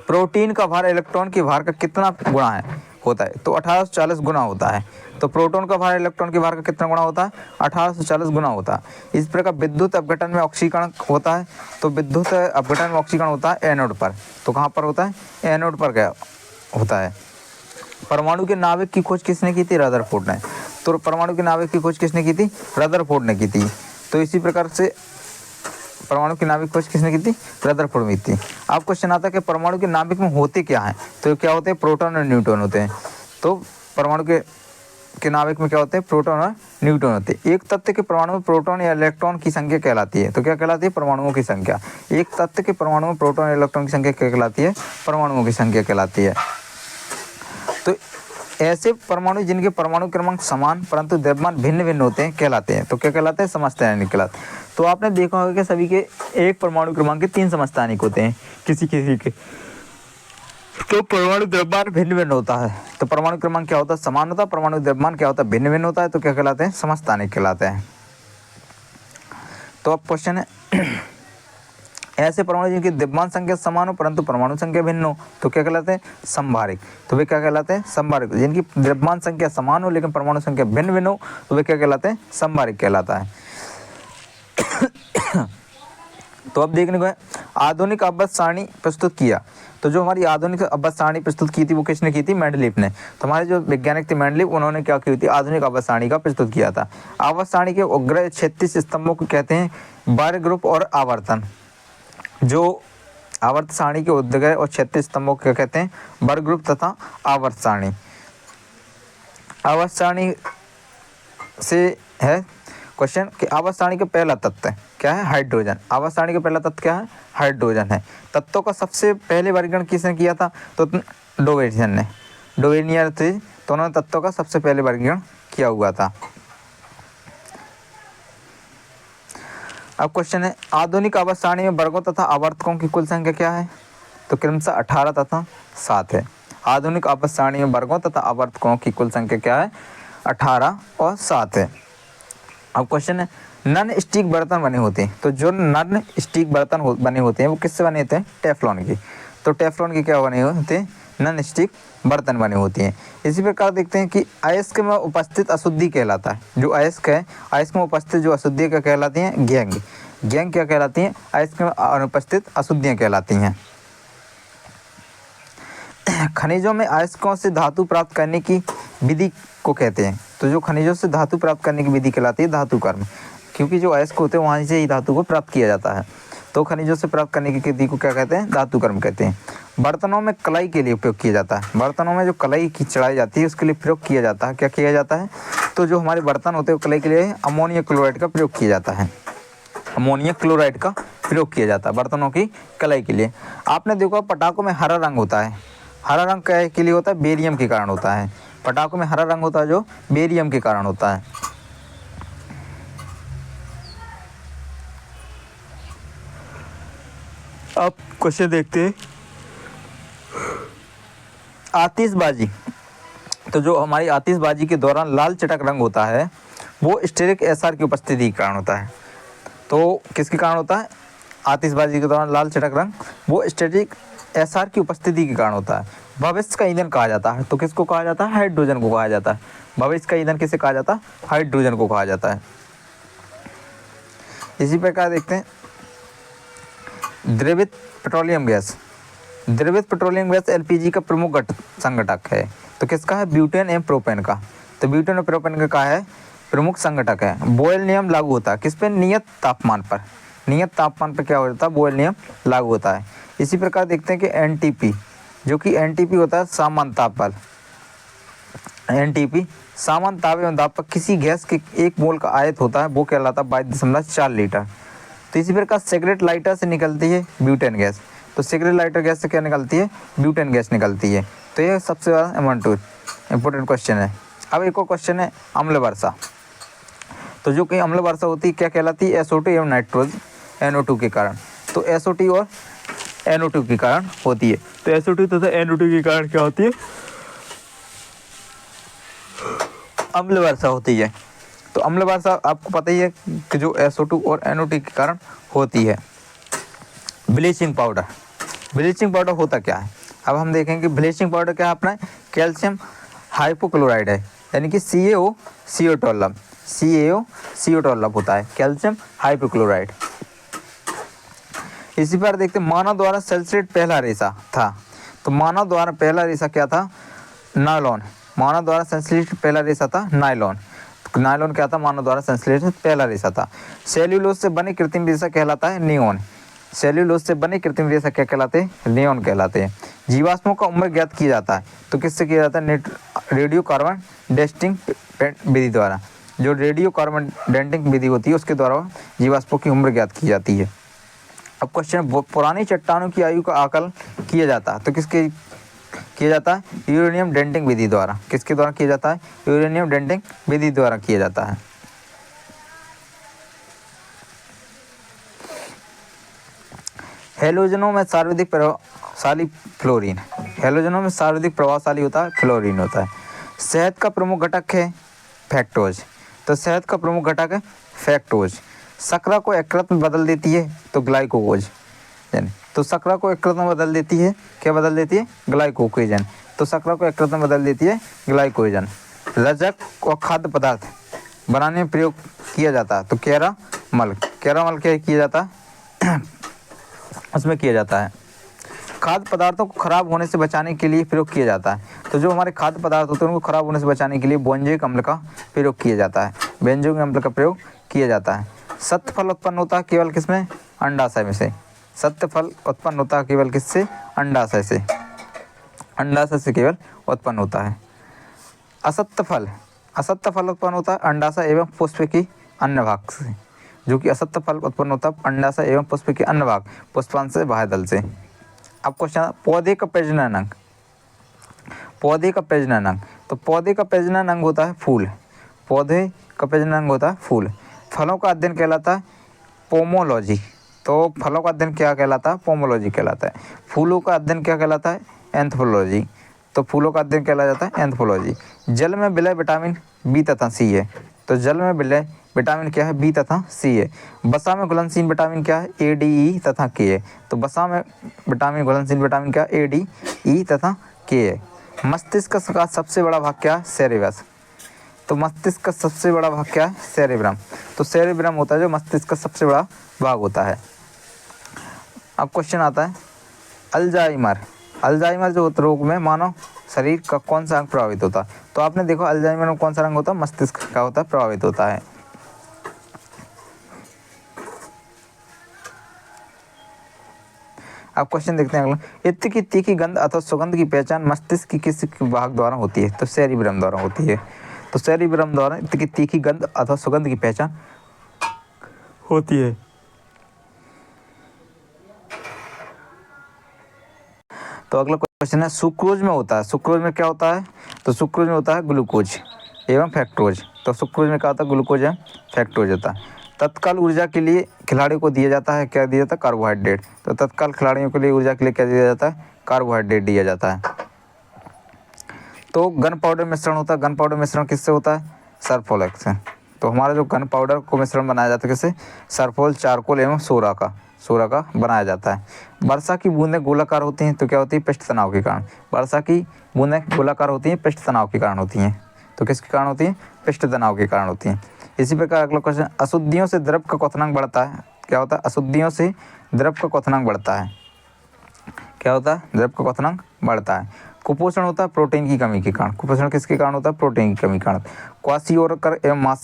प्रोटीन का भार इलेक्ट्रॉन के भार का कितना गुना होता है? तो 1840 गुना होता है। तो प्रोटॉन का भार इलेक्ट्रॉन के भार का कितना गुना होता है? 1840 गुना होता है। इस प्रकार विद्युत अपघटन में ऑक्सीकरण होता है। तो विद्युत अपघटन में ऑक्सीकरण होता है एनोड पर। तो कहाँ पर होता है? एनोड पर क्या होता है? परमाणु के नाभिक की खोज किसने की थी? रदरफोर्ड ने। तो परमाणु के नाभिक की खोज किसने की थी? रदरफोर्ड ने की थी। तो इसी प्रकार से परमाणु की नाभिक खोज किसने की थी? रदरफोर्ड में थी। अब क्वेश्चन आता है कि परमाणु के नाभिक में होते क्या हैं? तो क्या होते हैं? प्रोटॉन और न्यूट्रॉन होते हैं। तो परमाणु के नाभिक में क्या होते हैं? प्रोटॉन और न्यूट्रॉन होते हैं। एक तत्व के परमाणु में प्रोटॉन या इलेक्ट्रॉन की संख्या कहलाती है। तो क्या कहलाती है? परमाणुओं की संख्या। एक तत्व के परमाणु में प्रोटॉन और इलेक्ट्रॉन की संख्या क्या कहलाती है? परमाणुओं की संख्या कहलाती है। तो ऐसे परमाणु जिनके परमाणु क्रमांक समान परंतु द्रव्यमान भिन्न भिन्न होते हैं कहलाते हैं। तो क्या कहलाते हैं? समस्थानिक कहलाते हैं। तो आपने देखा होगा कि सभी के एक परमाणु क्रमांक के 3 समस्थानिक होते हैं किसी किसी के। तो परमाणु द्रव्यमान भिन्न भिन्न होता है। तो परमाणु क्रमांक क्या होता है? समान होता है। परमाणु द्रव्यमान क्या होता है? भिन्न भिन्न होता है। तो क्या कहलाते हैं? समस्थानिक कहलाते हैं। तो अब क्वेश्चन है ऐसे परमाणु जिनकी द्रव्यमान संख्या समान हो परंतु परमाणु संख्या भिन्न हो तो क्या कहलाते हैं? समभारिक। तो वे क्या कहलाते हैं? समभारिक। जिनकी द्रव्यमान संख्या समान हो लेकिन परमाणु संख्या भिन्न भिन्न हो तो वे क्या कहलाते हैं? समभारिक कहलाता है। तो अब देखने को है आधुनिक आवर्त सारणी प्रस्तुत किया। तो जो हमारी आधुनिक आवर्त सारणी प्रस्तुत की थी वो किसने की थी? मेंडलीफ ने। तो हमारे जो वैज्ञानिक थे मेंडलीफ, उन्होंने क्या की थी? आधुनिक आवर्त सारणी का प्रस्तुत किया था। आवर्त सारणी के उग्र 36 स्तंभों को कहते हैं बार्य ग्रुप और आवर्तन। जो आवर्त सारणी के उद्ग्रह और 36 स्तंभों को क्या कहते हैं? वर्ग ग्रुप तथा आवर्त सारणी। आवर्त सारणी से है क्वेश्चन कि आवर्त सारणी का पहला तत्व क्या है? हाइड्रोजन। आवर्त सारणी का पहला तत्व क्या है? हाइड्रोजन है। तत्वों का सबसे पहले वर्गीकरण किसने किया था? तो डोवेरियन ने। डोवेरियन थे तो उन्होंने तत्वों का सबसे पहले वर्गीकरण किया हुआ था। अब क्वेश्चन है आधुनिक आवर्त सारणी में वर्गों तथा आवर्तकों की कुल संख्या क्या है? तो क्रमशः 18 तथा 7 है। आधुनिक आवर्त सारणी में वर्गों तथा आवर्तकों की कुल संख्या क्या है? 18 और 7 है। अब क्वेश्चन है नन स्टिक बर्तन बने होते हैं। तो जो नन स्टिक बर्तन बने होते हैं वो किससे बने होते हैं? टेफ्लॉन की। तो टेफ्लॉन के क्या बने होते हैं? नन स्टिक बर्तन बने होते हैं। इसी प्रकार देखते हैं कि अयस्क में उपस्थित अशुद्धि कहलाता है। जो अयस्क है, अयस्क में उपस्थित जो अशुद्धियाँ क्या कहलाती हैं? गैंग। गैंग क्या कहलाती हैं? अयस्क में अनुपस्थित अशुद्धियाँ कहलाती हैं। खनिजों में अयस्कों से धातु प्राप्त करने की विधि को कहते हैं। तो जो खनिजों से धातु प्राप्त करने की विधि कहलाती है धातु कर्म, क्योंकि जो अयस्क होते हैं वहाँ से ही धातु को प्राप्त किया जाता है। तो खनिजों से प्राप्त करने की विधि को क्या कहते हैं? धातु कर्म कहते हैं। बर्तनों में कलाई के लिए उपयोग किया जाता है। बर्तनों में जो कलाई की चढ़ाई जाती है उसके लिए प्रयोग किया जाता है। क्या किया जाता है? तो जो हमारे बर्तन होते हैं कलाई के लिए अमोनियम क्लोराइड का प्रयोग किया जाता है। अमोनियम क्लोराइड का प्रयोग किया जाता है बर्तनों की कलाई के लिए। आपने देखा पटाखों में हरा रंग होता है। हरा रंग क्या के लिए होता है? बेरियम के कारण होता है। पटाखों में हरा रंग होता है जो बेरियम के कारण होता है। अब क्वेश्चन देखते हैं आतिशबाजी। तो जो हमारी आतिशबाजी के दौरान लाल चटक रंग होता है वो स्टेरिक एसआर की उपस्थिति के कारण होता है। तो किसके कारण होता है? आतिशबाजी के दौरान लाल चटक रंग वो स्टेरिक एसआर की उपस्थिति के कारण होता है। भविष्य का ईंधन कहा जाता है। तो किसको कहा जाता है? हाइड्रोजन को कहा जाता है। भविष्य का ईंधन किसे कहा जाता है? हाइड्रोजन को कहा जाता है। इसी प्रकार देखते हैं द्रवित पेट्रोलियम गैस। द्रवित पेट्रोलियम गैस एलपीजी का प्रमुख संघटक है। तो किसका है? ब्यूटेन एवं प्रोपेन का। तो ब्यूटेन और प्रोपेन का है प्रमुख संघटक है। बॉयल नियम लागू होता है किस पे? नियत तापमान पर। नियत तापमान पर क्या होता है? बॉयल नियम लागू होता है। इसी प्रकार देखते हैं कि एनटीपी, जो कि एनटीपी होता है सामान्य ताप पर। एनटीपी सामान्य ताप एवं दाब पर किसी गैस के 1 मोल का आयत होता है वो कहलाता है 22.4 लीटर। तो इसी प्रकार सिगरेट लाइटर से निकलती है ब्यूटेन गैस। तो सिगरेट लाइटर गैस से क्या निकलती है? ब्यूटेन गैस निकलती है। तो ये सबसे ज़्यादा इम्पोर्टेंट क्वेश्चन है। अब एक और क्वेश्चन है अम्ल वर्षा। तो जो कि अम्ल वर्षा होती है क्या कहलाती है? SO2 एवं नाइट्रोजन NO2 के कारण। तो SO2 और NO2 के कारण होती है। तो SO2 तथा NO2 के कारण क्या होती है? अम्ल वर्षा होती है। तो अम्ल वर्षा आपको पता ही है कि जो SO2 और NO2 के कारण होती है। Bleaching powder. ब्लीचिंग पाउडर होता क्या है? अब हम देखेंगे ब्लीचिंग पाउडर क्या है अपना? कैल्शियम हाइपोक्लोराइड है, यानी कि CaO CO होता है कैल्शियम हाइपोक्लोराइड। इसी पर देखते हैं मानव द्वारा संश्लेषित पहला रेशा था। तो मानव द्वारा पहला रेशा क्या था? नायलॉन। मानव द्वारा संश्लेषित पहला रेशा था नायलॉन। नायलॉन क्या था? मानव द्वारा संश्लेषित पहला रेशा था। सेल्यूलोज से बने कृत्रिम रेशा कहलाता है नियोन। सेल्यूलोज से बने कृत्रिम रेशा क्या कहलाते हैं? नियोन कहलाते हैं। जीवाश्मों का उम्र ज्ञात किया जाता है। तो किससे किया जाता है? रेडियो कार्बन डेटिंग विधि द्वारा। जो रेडियो कार्बन डेटिंग विधि होती है उसके द्वारा जीवाश्मों की उम्र ज्ञात की जाती है। अब क्वेश्चन पुरानी चट्टानों की आयु का आकलन किया जाता है। तो किसके किया जाता है? यूरेनियम डेटिंग विधि द्वारा। किसके द्वारा किया जाता है? यूरेनियम डेटिंग विधि द्वारा किया जाता है। हैलोजनों में सर्वाधिक प्रभावशाली फ्लोरीन, हैलोजनों में सर्वाधिक प्रभावशाली होता है फ्लोरीन होता है। शहद का प्रमुख घटक है फैक्टोज, तो शहद का प्रमुख घटक है फैक्टोज। शर्करा को यकृत में बदल देती है तो ग्लाइकोज, तो शर्करा को यकृत में बदल देती है, क्या बदल देती है? ग्लाइकोजन, तो शर्करा को यकृत में बदल देती है ग्लाइकोजन। रजक और खाद्य पदार्थ बनाने में प्रयोग किया जाता है तो कैरामल, कैरामल क्या किया जाता है उसमें किया जाता है। खाद्य पदार्थों को खराब होने से बचाने के लिए प्रयोग किया जाता है, तो जो हमारे खाद्य पदार्थ होते हैं उनको खराब होने से बचाने के लिए बेंजोइक अम्ल का प्रयोग किया जाता है, बेंजोइक अम्ल का प्रयोग किया जाता है। सत्य फल उत्पन्न होता है केवल किसमें? अंडाशय में से। सत्य फल उत्पन्न होता है केवल किससे? अंडाशय से, अंडाशय से केवल उत्पन्न होता है। असत्य फल, असत्य फल उत्पन्न होता है अंडाशय एवं पुष्प की अन्य भाग से, जो कि असत्य फल उत्पन्न होता है अंडाशय एवं पुष्प के अन्य भाग पुष्पांश से बाह्य दल से। अब क्वेश्चन, पौधे का प्रजनन अंग, पौधे का प्रजनन अंग, तो पौधे का प्रजनन अंग होता है फूल, पौधे का प्रजनन अंग होता है फूल। फलों का अध्ययन कहलाता है पोमोलॉजी, तो फलों का अध्ययन क्या कहलाता है? पोमोलॉजी कहलाता है। फूलों का अध्ययन क्या कहलाता है? एंथ्रोपोलॉजी, तो फूलों का अध्ययन कहला जाता है एंथ्रोपोलॉजी। जल में विलय विटामिन बी तथा सी है, तो जल में विलय विटामिन क्या है? बी तथा सी है। वसा में घुलनशील विटामिन क्या है? ए, डी, ई तथा के है, तो वसा में विटामिन घुलनशील विटामिन क्या? ए, डी, ई तथा के है। मस्तिष्क का सबसे बड़ा भाग क्या है? सेरेबस, तो मस्तिष्क का सबसे बड़ा भाग क्या है? सेरेब्रम, तो सेरेब्रम होता है जो मस्तिष्क का सबसे बड़ा भाग होता है। अब क्वेश्चन आता है अल्जाइमर, अल्जाइमर जो रोग में मानव शरीर का कौन सा अंग प्रभावित होता है? तो आपने देखो अल्जाइमर में कौन सा अंग होता है? मस्तिष्क का होता है, प्रभावित होता है। अब क्वेश्चन देखते हैं अगला, इत्र की तीखी गंध अथवा सुगंध की पहचान मस्तिष्क की किस भाग द्वारा होती है? तो सेरिब्रम द्वारा होती है, तो सेरिब्रम द्वारा इत्र की तीखी गंध अथवा सुगंध की पहचान होती है। तो अगला क्वेश्चन है सुक्रोज में होता है, सुक्रोज में क्या होता है? तो सुक्रोज में होता है ग्लूकोज एवं फैक्टोज, तो सुक्रोज में क्या होता है? ग्लूकोज एवं फैक्टोज होता है। तत्काल ऊर्जा के लिए खिलाड़ियों को दिया जाता है, क्या दिया जाता है? कार्बोहाइड्रेट, तो तत्काल खिलाड़ियों के लिए ऊर्जा के लिए क्या दिया जाता है? कार्बोहाइड्रेट दिया जाता है। तो गन पाउडर मिश्रण होता है, गन पाउडर मिश्रण किससे होता है? सरफोल से, तो हमारा जो गन पाउडर को मिश्रण बनाया जाता है किससे? सरफोल, चारकोल एवं सोरा का, सोरा का बनाया जाता है। वर्षा की बूंदें गोलाकार होती हैं, तो क्या होती है? पृष्ठ तनाव के कारण, वर्षा की बूंदें गोलाकार होती हैं पृष्ठ तनाव के कारण होती हैं, तो किसके कारण होती हैं? पृष्ठ तनाव के कारण होती हैं। इसी प्रकार अगला क्वेश्चन, अशुद्धियों से द्रव का क्वथनांक बढ़ता है, क्या होता है? अशुद्धियों से द्रव का क्वथनांक बढ़ता है, क्या होता है? द्रव का क्वथनांक बढ़ता है। कुपोषण होता है प्रोटीन की कमी के कारण, कुपोषण किसके कारण होता है? प्रोटीन की कमी के कारण। क्वाशियोरकर एवं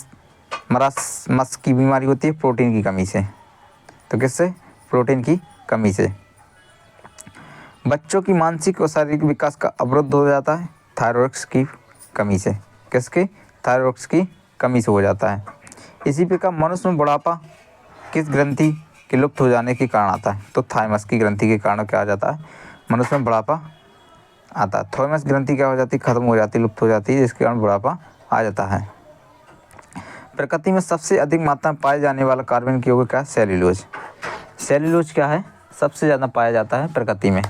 मरासमस की बीमारी होती है प्रोटीन की कमी से, तो किससे? प्रोटीन की कमी से। बच्चों की मानसिक और शारीरिक विकास का अवरुद्ध हो जाता है थायरॉइड्स की कमी से, किसके? थायरॉइड्स की कमी से हो जाता है। इसी प्रकार मनुष्य में बुढ़ापा किस ग्रंथि के लुप्त हो जाने के कारण आता है? तो थाइमस की ग्रंथि के कारण क्या आ जाता है? मनुष्य में बुढ़ापा आता है। थाइमस ग्रंथि क्या हो जाती है? खत्म हो जाती है, लुप्त हो जाती है, जिसके कारण बुढ़ापा आ जाता है। प्रकृति में सबसे अधिक मात्रा में पाए जाने वाला कार्बन की यौगिक क्या है? सेल्यूलोज, सेल्यूलोज क्या है? सबसे ज़्यादा पाया जाता है प्रकृति में।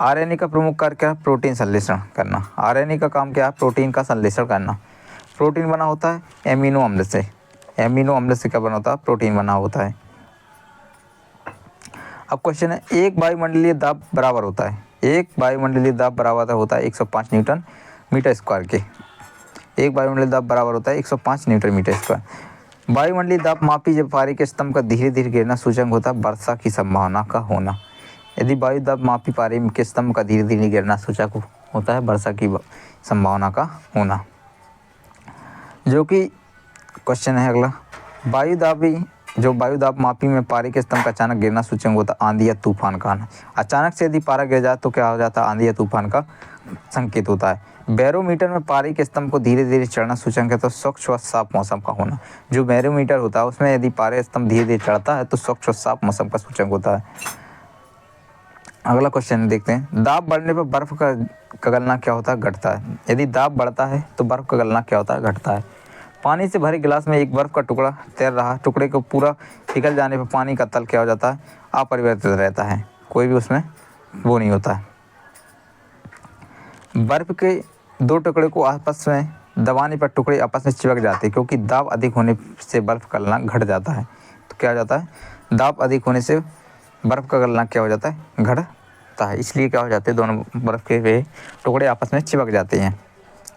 आरएनए का प्रमुख कार्य क्या है? प्रोटीन संश्लेषण करना, आरएनए का काम क्या है? प्रोटीन का संश्लेषण करना। प्रोटीन बना होता है एमिनो अम्ल से, एमिनो अम्ल से क्या बना होता है? प्रोटीन बना होता है। अब क्वेश्चन है, एक वायुमंडलीय दाब बराबर होता है, एक वायुमंडलीय दाब बराबर होता है 105 न्यूटन मीटर स्क्वायर के, एक वायुमंडलीय दाब बराबर होता है 105 न्यूटन मीटर स्क्वायर। वायुमंडलीय दाब मापी जब पारे के स्तंभ का धीरे धीरे गिरना सूचक होता है वर्षा की संभावना का होना। यदि वायु दाब मापी पारे के स्तंभ का धीरे धीरे गिरना सूचक होता है वर्षा की संभावना का होना। जो कि क्वेश्चन है अगला, वायु दाब मापी में पारे के स्तंभ का अचानक गिरना सूचक होता है आंधी या तूफान का आना। अचानक से यदि पारा गिर जाए तो क्या हो जाता है? आंधी या तूफान का संकेत होता है। बैरोमीटर में पारे के स्तंभ को धीरे धीरे चढ़ना सूचक है तो स्वच्छ व साफ मौसम का होना। जो बैरोमीटर होता है उसमें यदि पारे स्तंभ धीरे धीरे चढ़ता है तो स्वच्छ व साफ मौसम का सूचक होता है। अगला क्वेश्चन देखते हैं, दाब बढ़ने पर बर्फ का गलना क्या होता है? घटता है। यदि दाब बढ़ता है तो बर्फ का गलना क्या होता है? घटता है। पानी से भरे गिलास में एक बर्फ़ का टुकड़ा तैर रहा। टुकड़े को पूरा पिघल जाने पर पानी का तल क्या हो जाता है? अपरिवर्तित रहता है, कोई भी उसमें वो नहीं होता है। बर्फ़ के दो टुकड़े को आपस में दबाने पर टुकड़े आपस में चिपक जाते हैं, क्योंकि दाब अधिक होने से बर्फ़ का गलना घट जाता है। तो क्या हो जाता है? दाब अधिक होने से बर्फ़ का गलना क्या हो जाता है? घटता है। इसलिए क्या हो जाते हैं? दोनों बर्फ़ के वे टुकड़े आपस में चिपक जाते हैं।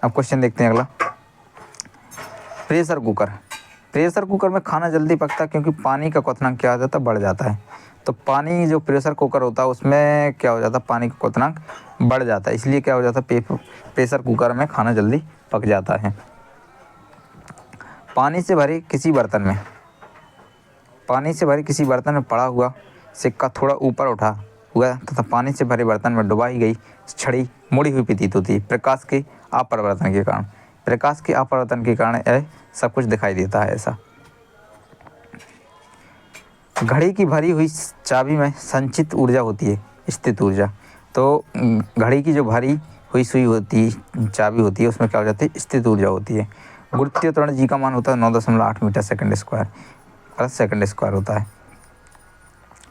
अब क्वेश्चन देखते हैं अगला। Pressure cooker. प्रेशर कुकर में खाना जल्दी पकता है क्योंकि पानी का क्वथनांक क्या हो जाता है? बढ़ जाता है। तो पानी जो प्रेशर कुकर होता है उसमें क्या हो जाता है? पानी का क्वथनांक बढ़ जाता है, इसलिए क्या हो जाता है? प्रेशर कुकर में खाना जल्दी पक जाता है। पानी से भरे किसी बर्तन में पड़ा हुआ सिक्का थोड़ा ऊपर उठा हुआ तथा पानी से भरे बर्तन में डुबाई गई छड़ी मुड़ी हुई प्रतीत होती है। प्रकाश के अपरिवर्तन के कारण यह सब कुछ दिखाई देता है ऐसा। घड़ी की भरी हुई चाबी में संचित ऊर्जा होती है स्थित ऊर्जा। तो घड़ी की जो भरी हुई सुई होती है, चाबी होती है, उसमें क्या हो जाती है? स्थित ऊर्जा होती है। गुरुत्वीय त्वरण जी का मान होता है 9.8 मीटर सेकंड स्क्वायर होता है।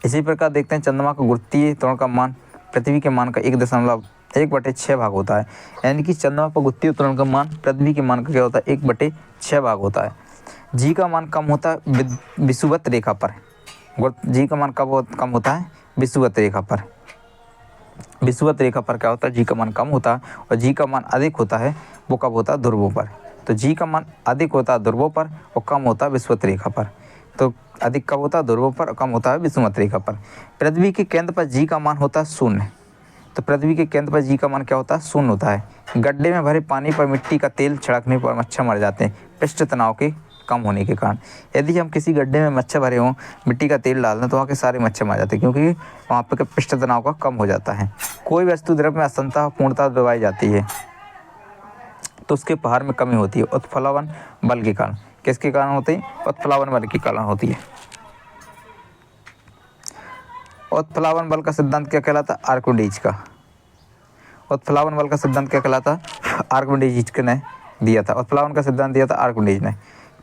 इसी प्रकार देखते हैं चंद्रमा का गुरुत्वीय त्वरण का मान पृथ्वी के मान का 1.1/6 भाग होता है। यानी कि चंद्रमा पर गुरुत्वीय त्वरण का मान पृथ्वी के मान का क्या होता है? 1/6 भाग होता है। जी का मान कम होता है विषुवत रेखा पर। जी का मान कब कम होता है? विषुवत रेखा पर। विषुवत रेखा पर क्या होता है? जी का मान कम होता है। और जी का मान अधिक होता है वो कब होता है? ध्रुवों पर। तो जी का मान अधिक होता है ध्रुवों पर और कम होता है विषुवत रेखा पर। तो अधिक कब होता है? ध्रुवों पर और कम होता है विषुवत रेखा पर। पृथ्वी के केंद्र पर जी का मान होता है 0। तो पृथ्वी के केंद्र पर जी का मान क्या होता है? 0 होता है। गड्ढे में भरे पानी पर मिट्टी का तेल छिड़कने पर मच्छर मर जाते हैं पृष्ठ तनाव के कम होने के कारण। यदि हम किसी गड्ढे में मच्छर भरे हों, मिट्टी का तेल डाल दें तो वहाँ के सारे मच्छर मर जाते हैं, क्योंकि वहाँ पर पृष्ठ तनाव का कम हो जाता है। कोई वस्तु द्रव में असंतः पूर्णतः दबाई जाती है तो उसके भार में कमी होती है उत्प्लावन बल के कारण। किसके कारण होती है? उत्प्लावन बल के कारण होती है। उत्प्लावन बल का सिद्धांत क्या कहलाता है? आर्किमिडीज का। उत्प्लावन बल का सिद्धांत क्या कहलाता है? आर्किमिडीज ने दिया था। उत्प्लावन का सिद्धांत दिया था आर्किमिडीज ने।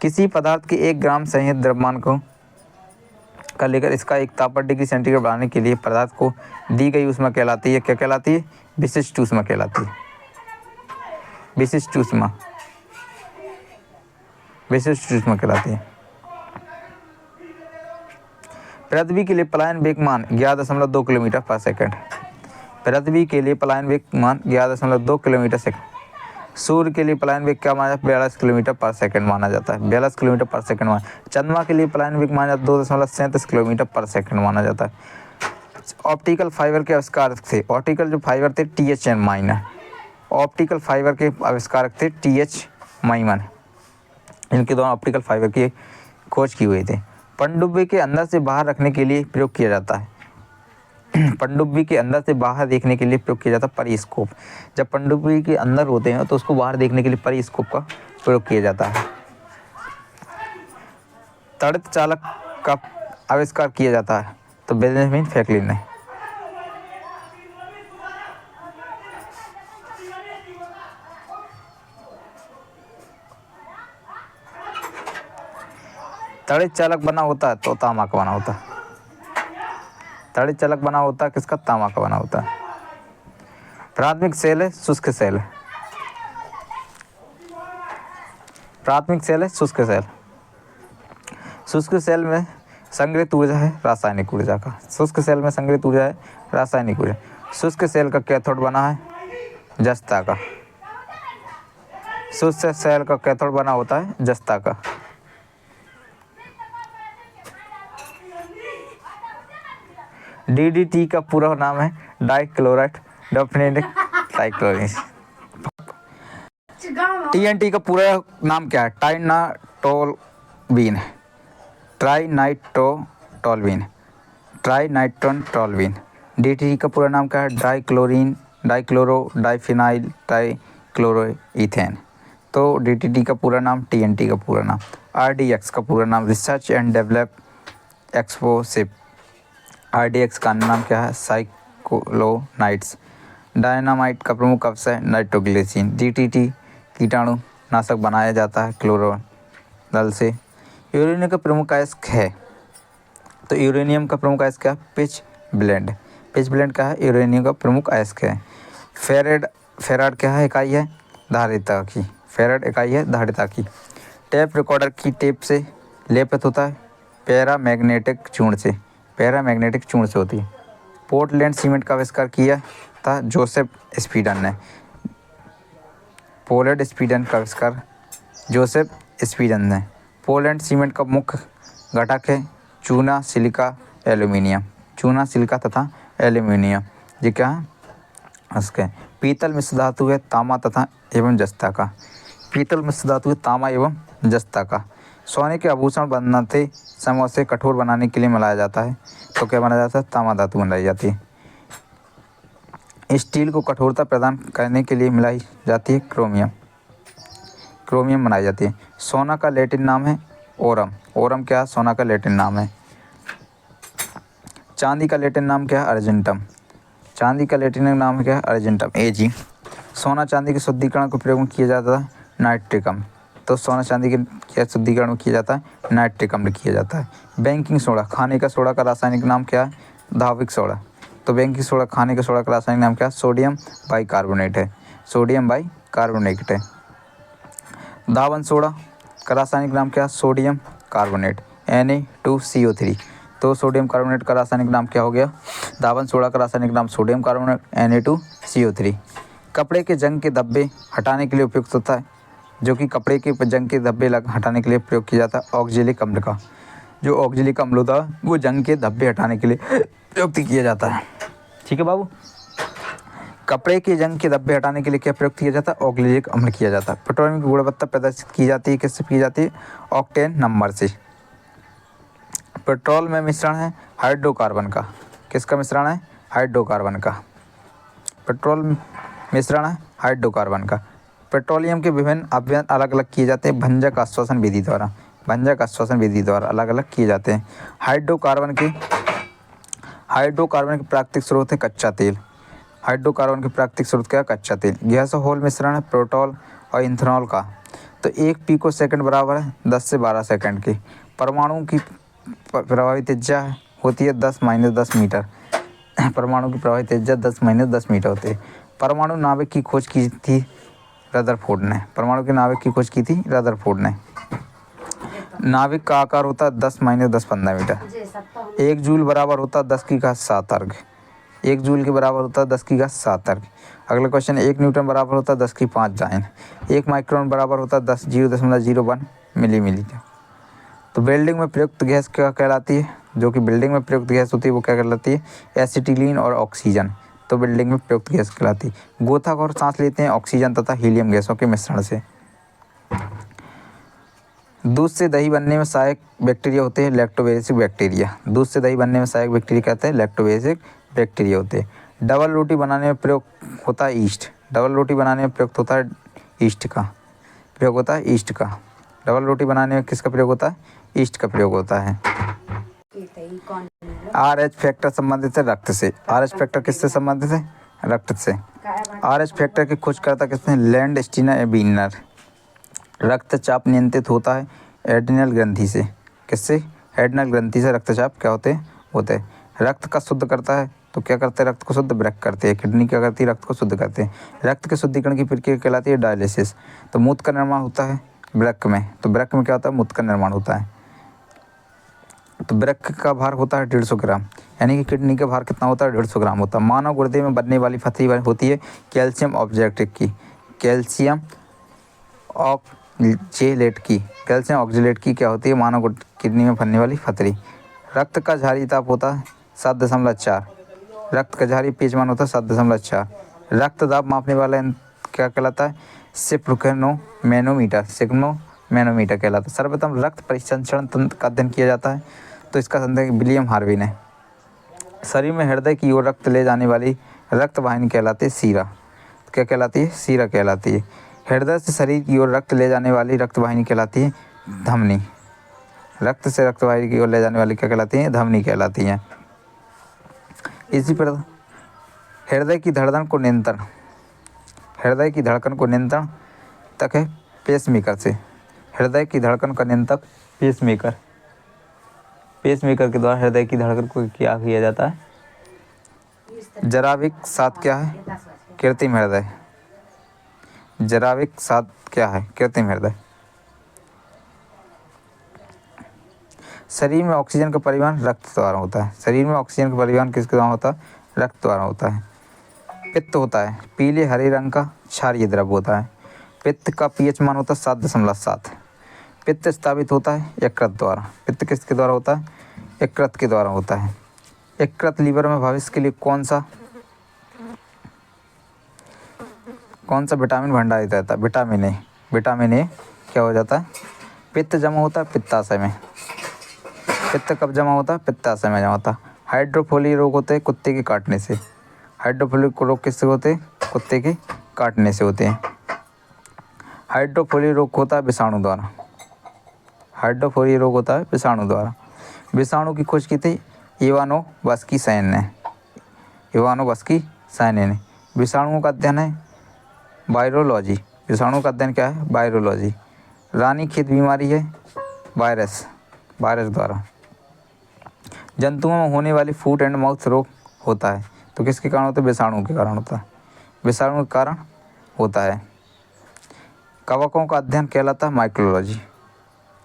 किसी पदार्थ के 1 ग्राम संयुक्त द्रव्यमान का लेकर इसका एक तापमान डिग्री सेंटीग्रेड बढ़ाने के लिए पदार्थ को दी गई ऊष्मा कहलाती है। क्या कहलाती है? विशिष्ट ऊष्मा कहलाती है। विशिष्ट ऊष्मा कहलाती है। पृथ्वी के लिए पलायन वेग मान 11.2 किलोमीटर पर सेकंड। पृथ्वी के लिए पलायन वेग मान 11.2 किलोमीटर सेकंड। सूर्य के लिए पलायन वेग क्या माना? 42 किलोमीटर पर सेकंड माना जाता है। 42 किलोमीटर पर सेकंड माना। चंद्रमा के लिए पलायन वेग माना 2.37 किलोमीटर पर सेकंड माना जाता है। ऑप्टिकल फाइबर के आविष्कारक थे। ऑप्टिकल जो फाइबर थे TH माइनर। ऑप्टिकल फाइबर के आविष्कारक थे TH माइमन। इनके द्वारा ऑप्टिकल फाइबर की खोज की हुई थी। पनडुब्बी के अंदर से बाहर रखने के लिए प्रयोग किया जाता है। पनडुब्बी के अंदर से बाहर देखने के लिए प्रयोग किया जाता है परिस्कोप। जब पनडुब्बी के अंदर होते हैं तो उसको बाहर देखने के लिए परिस्कोप का प्रयोग किया जाता है। तड़ित चालक का आविष्कार किया जाता है तो बेंजामिन फ्रैंकलिन ने। तड़ित चालक बना होता है तो तांबा का बना होता है। तड़ित चालक बना होता है किसका? तांबा का बना होता है। प्राथमिक सेल है शुष्क सेल। प्राथमिक सेल है शुष्क सेल। शुष्क सेल में संग्रहित ऊर्जा है रासायनिक ऊर्जा का। शुष्क सेल में संग्रहित ऊर्जा है रासायनिक ऊर्जा। शुष्क सेल का कैथोड बना है जस्ता का। शुष्क सेल का कैथोड बना होता है जस्ता का। DDT का पूरा नाम है डाइक्लोराइड डेफिनेटिव ट्राइक्लोरिन। TNT का पूरा नाम क्या है? ट्राइनाइट्रोटोलुएन। ट्राइनाइट्रोटोलुएन। DDT का पूरा नाम क्या है? Dichloro diphenyl trichloroethane. तो DDT का पूरा नाम, TNT का पूरा नाम। RDX का पूरा नाम research and develop explosive. RDX का नाम क्या है? साइक्लोनाइट्स। डायनामाइट का प्रमुख अवशय नाइट्रोग्लिसरीन। DDT कीटाणु नाशक बनाया जाता है क्लोरोन नल से। यूरेनियम का प्रमुख अयस्क है, तो यूरेनियम का प्रमुख अयस्क क्या है? Pitch blend. पिच ब्लेंड क्या है? यूरेनियम का प्रमुख अयस्क है। फेराड क्या है? इकाई है धारिता की। फेराड इकाई है धारिता की। टेप रिकॉर्डर की टेप से लेपित होता है पैरामैग्नेटिक चूर्ण से। पैरामैग्नेटिक चूर्ण से होती है। पोर्टलैंड सीमेंट का आविष्कार किया था जोसेफ स्पीडन ने। पोलैंड स्पीडन का आविष्कार जोसेफ स्पीडन ने। पोलैंड सीमेंट का मुख्य घटक है चूना, सिलिका, एल्यूमिनियम। चूना, सिलिका तथा एल्यूमिनियम, ये क्या है? उसके पीतल मिश्र धातु है तांबा तथा एवं जस्ता का। पीतल मिश्र धातु है तांबा एवं जस्ता का। सोने के आभूषण बनाते समय उसे कठोर बनाने के लिए मिलाया जाता है, तो क्या बनाया जाता है? तांबा धातु बनाई जाती है। स्टील को कठोरता प्रदान करने के लिए मिलाई जाती है क्रोमियम। क्रोमियम बनाई जाती है। सोना का लैटिन नाम है ओरम। ओरम क्या है? सोना का लैटिन नाम है। चांदी का लैटिन नाम क्या है? अर्जेंटम। चांदी का लैटिन नाम क्या है? अर्जेंटम। एजी। सोना चांदी के शुद्धिकरण को प्रयोग में किया जाता है नाइट्रिकम। तो सोना चांदी के क्या शुद्धिकरण में किया जाता है? नाइट्रिकम में किया जाता है। बेकिंग सोडा, खाने का सोडा का रासायनिक नाम क्या है? धाविक सोडा। तो बेकिंग सोडा, खाने का सोडा का रासायनिक नाम क्या है? सोडियम बाइकार्बोनेट है। सोडियम बाइकार्बोनेट है। धावन सोडा का रासायनिक नाम क्या है? Sodium carbonate, Na2CO3। तो सोडियम कार्बोनेट का रासायनिक नाम क्या हो गया? धावन सोडा का रासायनिक नाम सोडियम कार्बोनेट, Na2CO3। कपड़े के जंग के धब्बे हटाने के लिए उपयुक्त होता है, जो कि कपड़े के जंग के धब्बे हटाने के लिए प्रयोग किया जाता है ऑक्जेलिक अम्ल का। जो ऑक्जेलिक अम्ल होता है वो जंग के धब्बे हटाने के लिए प्रयुक्त किया जाता है। ठीक है बाबू। कपड़े के जंग के धब्बे हटाने के लिए क्या प्रयोग किया जाता है? ऑक्जेलिक अम्ल किया जाता है। पेट्रोलियम की गुणवत्ता प्रदर्शित की जाती है किससे की जाती है? ऑक्टेन नंबर से। पेट्रोल में मिश्रण है हाइड्रोकार्बन का। किसका मिश्रण है? हाइड्रोकार्बन का। पेट्रोल मिश्रण है हाइड्रोकार्बन का। पेट्रोलियम के विभिन्न अवयव अलग अलग किए जाते हैं भंजक आश्वासन विधि द्वारा। भंजक आश्वासन विधि द्वारा अलग अलग किए जाते हैं। हाइड्रोकार्बन के प्राकृतिक स्रोत है कच्चा तेल। हाइड्रोकार्बन के प्राकृतिक स्रोत क्या है? कच्चा तेल। गैस और होल मिश्रण है प्रोटॉल और इथेनॉल का। तो 1 पिको सेकंड बराबर है 10 से 12 सेकंड के। परमाणु की प्रभावी त्रिज्या होती है 10-10 मीटर। परमाणु की प्रभावी त्रिज्या 10-10 मीटर होती है। परमाणु नाभिक की खोज की थी रदरफोर्ड ने। परमाणु के नाभिक की खोज की थी रदरफोर्ड ने। नाभिक का आकार होता है 10-10-15 मीटर। 1 जूल बराबर होता है 10 की घात 7 अर्घ। 1 जूल के बराबर होता है 10 की घात 7 अर्घ। अगला क्वेश्चन, 1 न्यूटन बराबर होता है 10 की 5 डाइन। 1 माइक्रोन बराबर होता है 0.01 मिलीमीटर। तो बिल्डिंग में प्रयुक्त गैस क्या कहलाती है? जो कि बिल्डिंग में प्रयुक्त गैस होती है वो क्या कहलाती है? एसिटिलीन और ऑक्सीजन। तो बिल्डिंग में प्रयुक्त गैस कहलाती है। गोताखोर सांस लेते हैं ऑक्सीजन तथा हीलियम गैसों के मिश्रण से। दूध से दही बनने में सहायक बैक्टीरिया होते हैं लैक्टोबैसिक बैक्टीरिया। दूध से दही बनने में सहायक बैक्टीरिया कहते हैं लैक्टोबैसिक बैक्टीरिया होते हैं। डबल रोटी बनाने में प्रयोग होता है ईस्ट। डबल रोटी बनाने में प्रयुक्त होता है ईस्ट का प्रयोग होता है ईस्ट का। डबल रोटी बनाने में किसका प्रयोग होता है? ईस्ट का प्रयोग होता है। RH फैक्टर संबंधित है रक्त से। RH फैक्टर किससे संबंधित है? रक्त से। RH फैक्टर की खोजकर्ता किसने? लैंडस्टीनर बीनर। रक्तचाप नियंत्रित होता है एड्रिनल ग्रंथि से। किससे? एड्रिनल ग्रंथि से रक्तचाप क्या होते हैं? रक्त का शुद्ध करता है तो क्या करते हैं? रक्त को शुद्ध वृक्क करते हैं। किडनी क्या करती है? रक्त को शुद्ध करते हैं। रक्त के शुद्धिकरण की प्रक्रिया कहलाती है डायलिसिस। तो मूत्र का निर्माण होता है वृक्क में। तो वृक्क में क्या होता है? मूत्र का निर्माण होता है। तो वृक्क का भार होता है 150 ग्राम, यानी कि किडनी का भार कितना होता है? 150 ग्राम होता है। मानव गुर्दे में बनने वाली पथरी होती है कैल्शियम ऑक्जेलेट की। कैल्शियम ऑक्जेलेट की। कैल्शियम ऑक्जेलेट की क्या होती है? मानव किडनी में बनने वाली पथरी। रक्त का झारी ताप होता है 7.4। रक्त का झारी पीएच मान होता है 7.4। रक्त दाब मापने वाला क्या कहलाता है? सिग्नोमैनोमीटर कहलाता है। सर्वप्रथम रक्त परिसंचरण तंत्र का अध्ययन किया जाता है तो इसका संदेह विलियम हार्वी ने। शरीर में हृदय की ओर रक्त ले जाने वाली रक्त वाहिनी कहलाती है सीरा। क्या कहलाती है? सीरा कहलाती है। हृदय से शरीर की ओर रक्त ले जाने वाली रक्त वाहिनी कहलाती है धमनी। रक्त से रक्त वाहिनी की ओर ले जाने वाली क्या कहलाती है? धमनी कहलाती है। इसी प्रकार हृदय की धड़कन को नियंत्रण तक है पेसमेकर से। हृदय की धड़कन का नियंत्रक पेसमेकर। पेसमेकर के द्वारा हृदय की धड़कन को क्या किया जाता है? जराविक साथ क्या है? कृत्रिम हृदय। जराविक साथ क्या है? कृत्रिम हृदय। शरीर में ऑक्सीजन का परिवहन रक्त द्वारा होता है। शरीर में ऑक्सीजन का परिवहन किसके द्वारा होता है? रक्त द्वारा होता है। पित्त होता है पीले हरे रंग का क्षारीय द्रव होता है। पित्त का पीएच मान होता है 7.7। पित्त स्थापित होता है यकृत द्वारा। पित्त किसके द्वारा होता है? यकृत के द्वारा होता है। यकृत लीवर में भविष्य के लिए कौन सा विटामिन भंडारित रहता है? Vitamin A. विटामिन ए क्या हो जाता है? पित्त जमा होता है पित्ताशय में। पित्त कब जमा होता है? पित्ताशय में जमा होता है। हाइड्रोफोलिक रोग होते हैं कुत्ते के काटने से। हाइड्रोफोलिक रोग किससे होते हैं? कुत्ते के काटने से होते हैं। हाइड्रोफोलिक रोग होता है विषाणु द्वारा। हाइड्रोफोलिक रोग होता है विषाणु द्वारा। विषाणु की खोज की थी इवानोवस्की सैन ने। इवानोवस्की सैन ने। विषाणुओं का अध्ययन है वायरोलॉजी। विषाणु का अध्ययन क्या है? वायरोलॉजी। रानीखेत बीमारी है वायरस द्वारा। जंतुओं में होने वाली फूट एंड माउथ रोग होता है तो किसके कारण होता है? विषाणु के कारण होता है। विषाणु के कारण होता है। कवकों का अध्ययन कहलाता है माइक्रोलॉजी।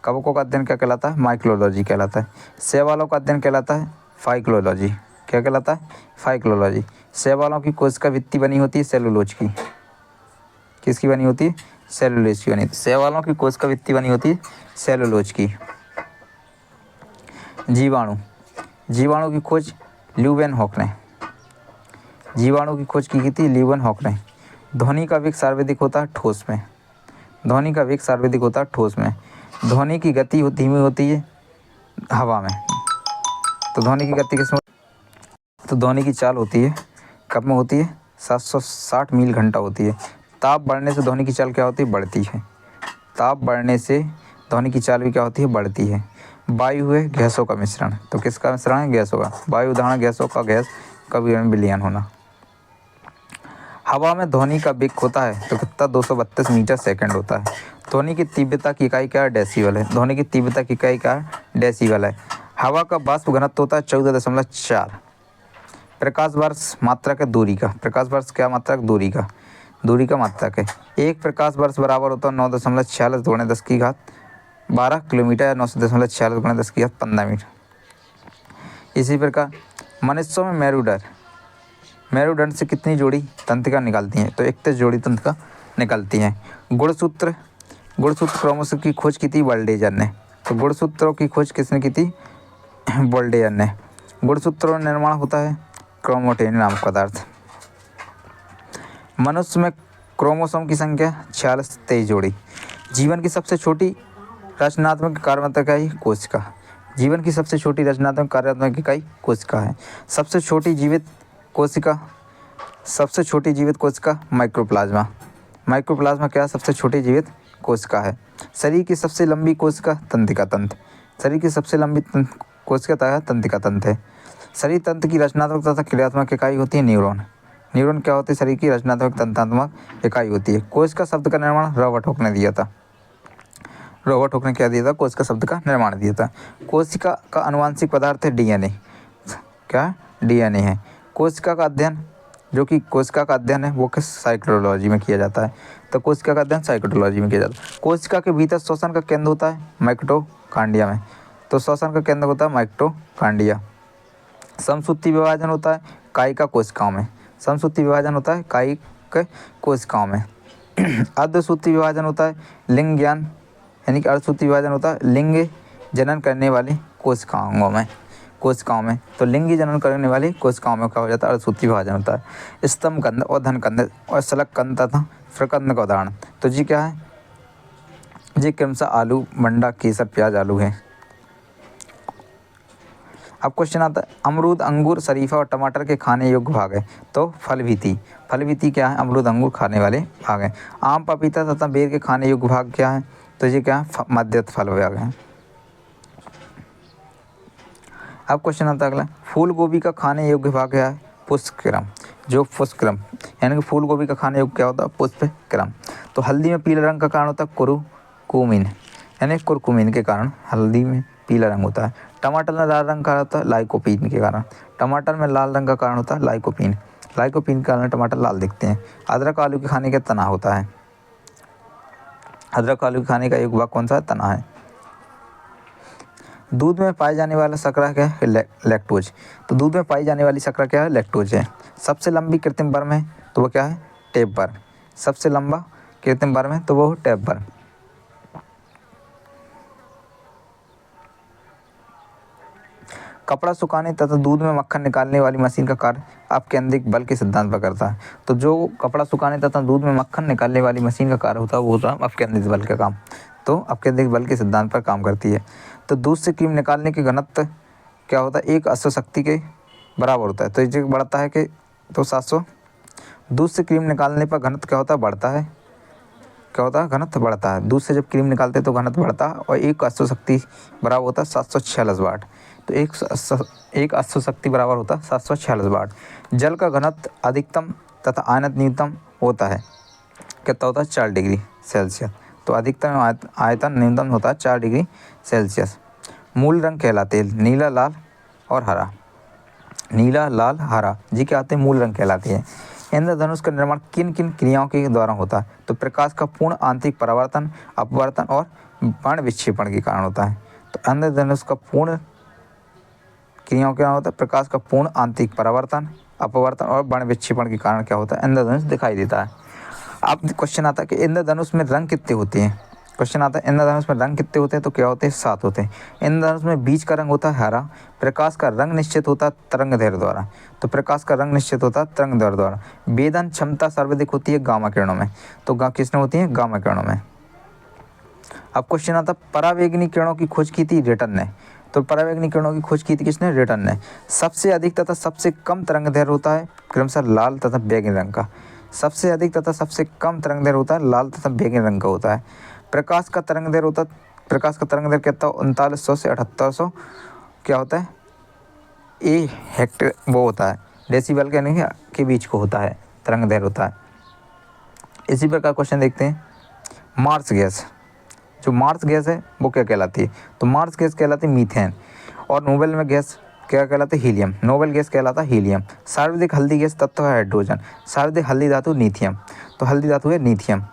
कवकों का अध्ययन क्या कहलाता है? माइक्रोलॉजी कहलाता है। शैवालों का अध्ययन कहलाता है फाइकोलॉजी। क्या कहलाता है? फाइकोलॉजी। शैवालों की कोशिका भित्ति बनी होती है सेलुलोज की। किसकी बनी होती है? सेलुलोज की बनी होती है। शैवालों की कोशिका भित्ति बनी होती है सेलुलोज की। जीवाणु। जीवाणु की खोज ल्यूवेनहॉक ने। जीवाणु की खोज की थी ल्यूवेनहॉक ने। ध्वनि का वेग सर्वाधिक होता है ठोस में। ध्वनि का वेग सर्वाधिक होता है ठोस में। ध्वनि की गति धीमी होती है हवा में। तो ध्वनि की गति किसमें? तो ध्वनि की चाल होती है कब में होती है? 760 मील घंटा होती है। ताप बढ़ने से ध्वनि की चाल क्या होती है? बढ़ती है। ताप बढ़ने से ध्वनि की चाल भी क्या होती है? बढ़ती है। वायु है गैसों का मिश्रण। तो किसका मिश्रण है? गैसों का। वायु उदाहरण गैसों का गैस का विलयन होना। हवा में ध्वनि का वेग होता है तो कितना? 232 मीटर सेकंड होता है। ध्वनि की तीव्रता की इकाई क्या है? डेसीबल है। ध्वनि की तीव्रता की इकाई क्या है? डेसीबल है। हवा का वाष्प घनत्व होता है 14.4। प्रकाश वर्ष मात्रक है दूरी का। प्रकाश वर्ष क्या मात्रक? दूरी का। दूरी का मात्रक है। एक प्रकाश वर्ष बराबर होता है 9.46 × 10⁻12 किलोमीटर या 9.46 × 10⁻15 मीटर। इसी प्रकार मनुष्यों में मेरुदंड से कितनी जोड़ी तंत्रिका निकलती हैं? तो 31 जोड़ी तंत्रिका निकलती हैं। गुणसूत्र क्रोमोसोम की खोज की थी वर्ल्डेजर ने। तो गुणसूत्रों की खोज किसने की थी? वर्ल्डेजर ने। गुणसूत्रों का निर्माण होता है क्रोमैटिन नामक पदार्थ। मनुष्य में क्रोमोसोम की संख्या 46 जोड़ी। जीवन की सबसे छोटी रचनात्मक कार्यात्मक इकाई कोशिका। जीवन की सबसे छोटी रचनात्मक कार्यात्मक इकाई कोशिका है। सबसे छोटी जीवित कोशिका माइक्रोप्लाज्मा। माइक्रोप्लाज्मा क्या? सबसे छोटी जीवित कोशिका है। शरीर की सबसे लंबी कोशिका तंत्रिका तंत्र। शरीर की सबसे लंबी कोशिका तंत्रिका तंत्र है। शरीर तंत्र की रचनात्मक तथा क्रियात्मक इकाई होती है न्यूरॉन। न्यूरॉन क्या होती है? शरीर की रचनात्मक तंत्रात्मक इकाई होती है। कोशिका शब्द का निर्माण रॉबर्ट हुक ने दिया था। रॉबर्ट हुक ने क्या दिया था? कोशिका शब्द का निर्माण दिया था। कोशिका का आनुवंशिक पदार्थ है डीएनए। क्या? डीएनए है। कोशिका का अध्ययन है वो किस साइटोलॉजी में किया जाता है? तो कोशिका का अध्ययन साइटोलॉजी में किया जाता है। कोशिका के भीतर श्वसन का केंद्र होता है माइटोकॉन्ड्रिया में। तो श्वसन का केंद्र होता है माइटोकॉन्ड्रिया। समसूत्री विभाजन होता है कायिका कोशिकाओं में। समसूत्री विभाजन होता है कायिक कोशिकाओं में। अर्धसूत्री विभाजन होता है लिंग ज्ञान यानी कि अर्धसूत्री विभाजन होता है लिंग जनन करने वाली कोशिकाओं में। तो लिंगी जनन करने वाली कोशिकाओं में क्या हो जाता है? अर्धसूत्री विभाजन होता है। स्तंभकंद और धनकंद और शलककंद तथा प्रकंद का उदाहरण। तो जी क्या है? जी क्रमशः आलू, मंडा, केसर, प्याज, आलू है। अब क्वेश्चन आता है अमरूद, अंगूर, शरीफा और टमाटर के खाने योग्य भाग है। तो फल भी थी क्या है? अमरूद, अंगूर खाने वाले भाग हैं। आम, पपीता तथा बेर के खाने योग्य भाग क्या है? तो ये क्या है? मध्यस्थ फल भाग है। अब क्वेश्चन आता है अगला फूल गोभी का खाने योग्य भाग क्या है? पुष्पक्रम। जो पुष्पक्रम यानी कि फूल गोभी का खाने योग्य क्या होता है? पुष्पक्रम। तो हल्दी में पीले रंग का कारण होता है कुरुकुमिन। यानी कुरकुमीन के कारण हल्दी में पीला रंग होता है। टमाटर में लाल रंग का होता है लाइकोपीन के कारण। टमाटर में लाल रंग का कारण होता है लाइकोपीन। लाइकोपीन के कारण टमाटर लाल दिखते हैं। अदरक आलू के खाने का तना होता है। अदरक आलू के खाने का एक भाग कौन सा है? तना है। दूध में पाई जाने वाला शर्करा क्या है? लैक्टोज। तो दूध में पाई जाने वाली शर्करा क्या है? लैक्टोज है। सबसे लंबी कृत्रिम वर्म है तो वो क्या है? Tape worm. सबसे लंबा कृत्रिम वर्म है तो वो टेप वर्म। कपड़ा सुखाने तथा दूध में मक्खन निकालने वाली मशीन का कार्य अपकेंद्रिक बल के सिद्धांत पर करता है। तो जो कपड़ा सुखाने तथा दूध में मक्खन निकालने वाली मशीन का कार्य होता है वो होता है अपकेंद्रिक बल का काम। तो अपकेंद्रिक बल के सिद्धांत पर काम करती है। तो दूध से क्रीम निकालने के घनत्व क्या होता है? एक अश्व शक्ति के बराबर होता है। तो ये बढ़ता है कि तो 700। दूध से क्रीम निकालने पर घनत्व क्या होता है? बढ़ता है। क्या होता है? घनत्व बढ़ता है। दूध से जब क्रीम निकालते हैं तो घनत्व बढ़ता है और एक अश्व शक्ति बराबर होता है 746 वाट। तो एक अश्व शक्ति बराबर होता है 746 वाट। जल का घनत्व अधिकतम तथा आयतन न्यूनतम होता है। कितना होता है? 4 डिग्री सेल्सियस। तो अधिकतम आयतन न्यूनतम होता है 4 डिग्री सेल्सियस। मूल रंग कहलाते हैं नीला, लाल और हरा। नीला, लाल, हरा जी क्या आते हैं? मूल रंग कहलाते हैं। इंद्रधनुष का निर्माण किन किन क्रियाओं के द्वारा होता है? तो प्रकाश का पूर्ण आंतरिक परावर्तन, अपवर्तन और बाण विक्षेपण के कारण होता है। तो इंद्रधनुष का पूर्ण क्रियाओं क्या होता है? प्रकाश का पूर्ण आंतरिक परावर्तन, अपवर्तन और बाण विक्षेपण के कारण क्या होता है? इंद्रधनुष दिखाई देता है। अब क्वेश्चन आता है कि इंद्रधनुष में रंग कितने होते हैं? क्वेश्चन आता है इंद्रधनुष में रंग कितने होते हैं? तो क्या होते हैं? 7 होते हैं। इंद्रधनुष में बीज का रंग होता है हरा। प्रकाश का रंग निश्चित होता है तरंगदैर्घ्य द्वारा। तो प्रकाश का रंग निश्चित होता है तरंगदैर्घ्य द्वारा। वेदन क्षमता सर्वाधिक होती है गामा किरणों में। तो किसमें होती है? गामा किरणों में। अब क्वेश्चन आता है परावैंगनी किरणों की खोज की थी रिटन ने। तो परावैंगनी किरणों की खोज की थी किसने? रिटन ने। सबसे अधिक तथा सबसे कम तरंगदैर्घ्य होता है क्रमशः लाल तथा बैंगनी रंग का। सबसे अधिक तथा सबसे कम तरंगदैर्घ्य होता है लाल तथा बैंगनी रंग का होता है। प्रकाश का तरंगदैर्घ्य होता है, प्रकाश का तरंगदैर्घ्य कितना? 3900 से 7800 क्या होता है? ए हेक्टर वो होता है डेसिबल के बीच को होता है तरंगदैर्घ्य होता है। इसी प्रकार क्वेश्चन देखते हैं मार्स गैस। जो मार्स गैस है वो क्या कहलाती है? तो मार्स गैस कहलाती है मीथेन। और नोबेल में गैस क्या कहलाता है? हीलियम। नोबेल गैस कहलाता है हीलियम। सर्वाधिक हल्दी गैस तत्व है हाइड्रोजन। सर्वाधिक हल्दी धातु लीथियम। तो हल्दी धातु है लीथियम।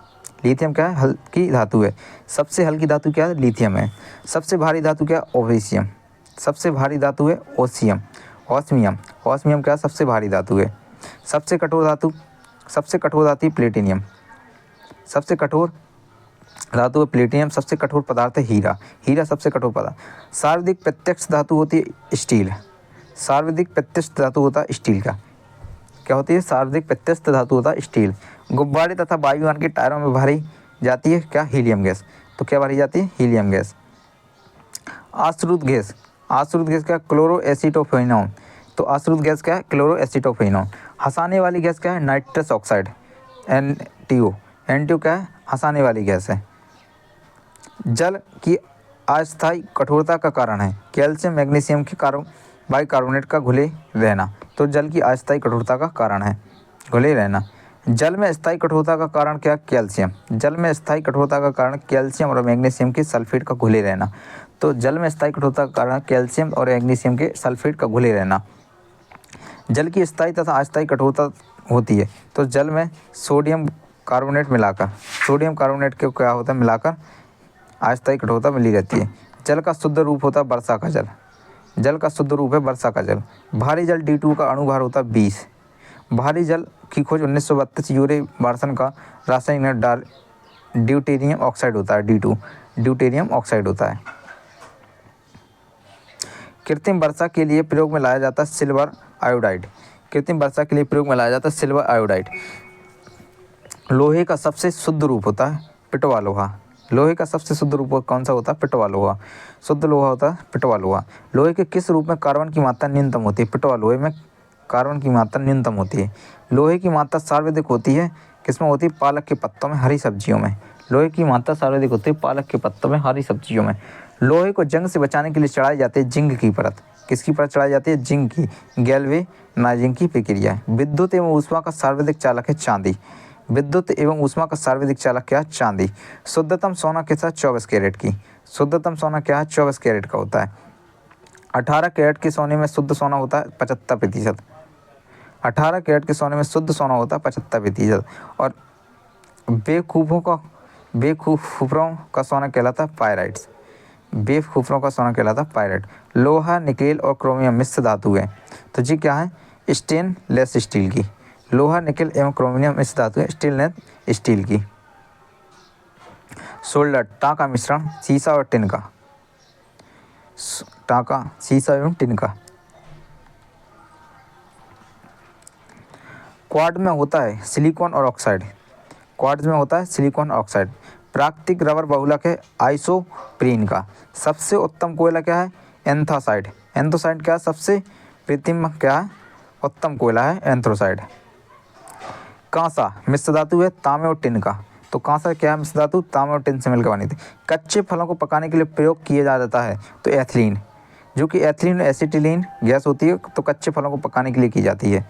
लीथियम क्या है? हल्की धातु है। सबसे हल्की धातु क्या है? लीथियम है। सबसे भारी धातु क्या है? ओवेसियम। सबसे भारी धातु है ओसियम। ऑस्मियम। ऑस्मियम क्या? सबसे भारी धातु है। सबसे कठोर धातु प्लेटिनियम। सबसे कठोर धातु है प्लेटिनियम। सबसे कठोर पदार्थ है हीरा। हीरा सबसे कठोर पदार्थ। सर्वाधिक प्रत्यक्ष धातु होती है स्टील। सर्वाधिक प्रत्यक्ष धातु होता है स्टील का। क्या होती है? सर्वाधिक प्रत्यक्ष धातु होता है स्टील। गुब्बारे तथा वायुयान के टायरों में भरी जाती है क्या? Helium gas. तो क्या भरी जाती है? Helium gas. आश्रित गैस। आश्रित गैस क्या? क्लोरो एसिटोफेनॉन। तो आश्रित गैस क्या है? क्लोरो एसिटोफेनॉन। हंसाने वाली गैस क्या है? Nitrous oxide NTO। NTO क्या है? हंसाने वाली गैस है। जल की अस्थायी कठोरता का कारण है कैल्शियम मैग्नीशियम के बाइकार्बोनेट का घुले रहना। तो जल की अस्थायी कठोरता का कारण है घुले रहना। जल में स्थायी कठोरता का कारण क्या? कैल्शियम। जल में स्थायी कठोरता का कारण कैल्शियम और मैग्नीशियम के सल्फेट का घुले रहना। तो जल में स्थायी कठोरता का कारण कैल्शियम और मैग्नीशियम के सल्फेट का घुले रहना। जल की स्थायी तथा अस्थायी कठोरता होती है तो जल में सोडियम कार्बोनेट को क्या होता है? मिलाकर अस्थायी कठोरता मिली रहती है। जल का शुद्ध रूप होता है वर्षा का जल। जल का शुद्ध रूप है वर्षा का जल। भारी जल D2 का अणुभार होता है 20। भारी जल की खोज 1932 यूरे बार्सन का रासायनिक ड्यूटेरियम ऑक्साइड होता है D2। ड्यूटेरियम ऑक्साइड होता है। कृत्रिम वर्षा के लिए प्रयोग में लाया जाता है सिल्वर आयोडाइड। कृत्रिम वर्षा के लिए प्रयोग में लाया जाता है सिल्वर आयोडाइड। लोहे का सबसे शुद्ध रूप होता है पिटवा लोहा। लोहे का सबसे शुद्ध रूप कौन सा होता है? पिटवा लोहा। शुद्ध लोहा होता है पिटवा लोहा। लोहे के किस रूप में कार्बन की मात्रा न्यूनतम होती है? पिटवा लोहे में कार्बन की मात्रा न्यूनतम होती है। लोहे की मात्रा सर्वाधिक होती है किसमें होती है? पालक के पत्तों में, हरी सब्जियों में। लोहे की मात्रा सर्वाधिक होती है पालक के पत्तों में, हरी सब्जियों में। लोहे को जंग से बचाने के लिए चढ़ाई जाती है जिंक की परत। किसकी परत चढ़ाई जाती है? जिंक की। गैल्वेनाइजिंग की प्रक्रिया। विद्युत एवं ऊष्मा का सर्वाधिक चालक है चांदी। विद्युत एवं ऊष्मा का सर्वाधिक चालक क्या है? चांदी। शुद्धतम सोना कितना है? 24 कैरेट की। शुद्धतम सोना क्या है? 24 कैरेट का होता है। 18 कैरेट के सोने में शुद्ध सोना होता है 75%। 18 कैरेट के सोने में शुद्ध सोना होता है 75%। और बेवकूफ़ों का सोना कहलाता है पायराइट्स। बेवकूफ़ों का सोना कहलाता है पायराइट। लोहा, निकेल और क्रोमियम मिश्र धातु है, तो जी क्या है? स्टेनलेस स्टील की। लोहा, निकेल एवं क्रोमियम मिश्र धातु है स्टेनलेस स्टील की। सोल्डर, टांका मिश्रण सीसा और टिन का। टांका, सीसा एवं टिन का। क्वार्ट्ज में होता है सिलिकॉन और ऑक्साइड। क्वार्ट्ज में होता है सिलिकॉन ऑक्साइड। प्राकृतिक रबर बहुलक है आइसोप्रीन का। सबसे उत्तम कोयला क्या है? एंथ्रासाइड। एंथ्रासाइड क्या है? सबसे कृत्रिम क्या है? उत्तम कोयला है एंथ्रासाइड। कांसा मिश्र धातु है तांबे और टिन का। तो कांसा क्या है? मिश्र धातु तांबे और टिन से मिलकर बनी थी। कच्चे फलों को पकाने के लिए प्रयोग किया जाता है तो एथिलीन, जो कि एथिलीन एसिटिलीन गैस होती है, तो कच्चे फलों को पकाने के लिए की जाती है।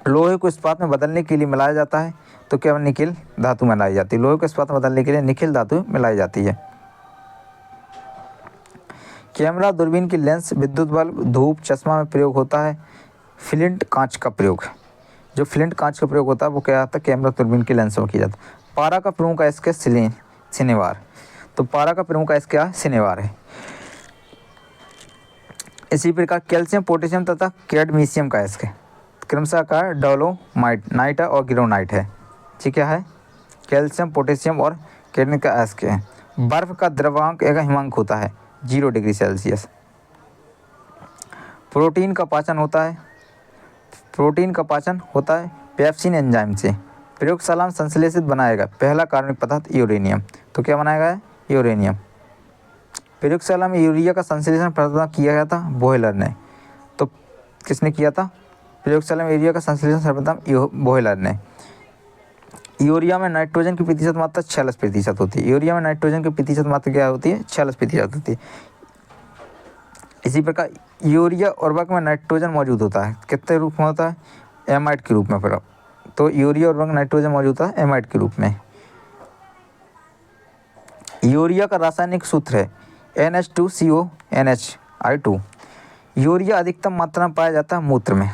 लोहे को इस्पात में बदलने के लिए मिलाया जाता है तो क्या? निकेल धातु मिलाई जाती है। लोहे को इस्पात में बदलने के लिए निकेल धातु मिलाई जाती है। कैमरा, दूरबीन की लेंस, विद्युत बल्ब, धूप, चश्मा में प्रयोग होता है फ्लिंट कांच का प्रयोग। जो फ्लिंट कांच का प्रयोग होता है वो क्या आता है? कैमरा, दूरबीन की लेंस में किया जाता है। पारा का प्रमुख अयस्क क्या? सिनेवार। तो पारा का प्रमुख अयस्क क्या है? सिनेवार है। इसी प्रकार कैल्शियम, पोटेशियम तथा कैडमीशियम का अयस्क है क्रमशः का डोलोमाइट, नाइट और गिरोनाइट है। ठीक है, कैल्शियम, पोटेशियम और कैडमियम का अयस्क है। बर्फ का द्रव्यांक एक हिमांक होता है 0 डिग्री सेल्सियस। प्रोटीन का पाचन होता है पेप्सिन एंजाइम से। प्रयोगशाला में संश्लेषित बनाएगा पहला कार्बनिक पदार्थ यूरेनियम। तो क्या बनाएगा? यूरेनियम। प्रयोगशाला में यूरिया का संश्लेषण प्रथम किया गया था बोयलर ने। तो किसने किया था? प्रयोगशाला में यूरिया का संश्लेषण सर्वप्रथम बोयलर ने। यूरिया में नाइट्रोजन की प्रतिशत मात्रा 46% होती है। यूरिया में नाइट्रोजन की प्रतिशत मात्रा क्या होती है? 46% होती है। इसी प्रकार यूरिया उर्वरक में नाइट्रोजन मौजूद होता है, कितने रूप में होता है? एमाइड के रूप में। फिर तो यूरिया उर्वरक में नाइट्रोजन मौजूद होता है एमाइड के रूप में। यूरिया का रासायनिक सूत्र है NH2CONHI2। यूरिया अधिकतम मात्रा में पाया जाता है मूत्र में।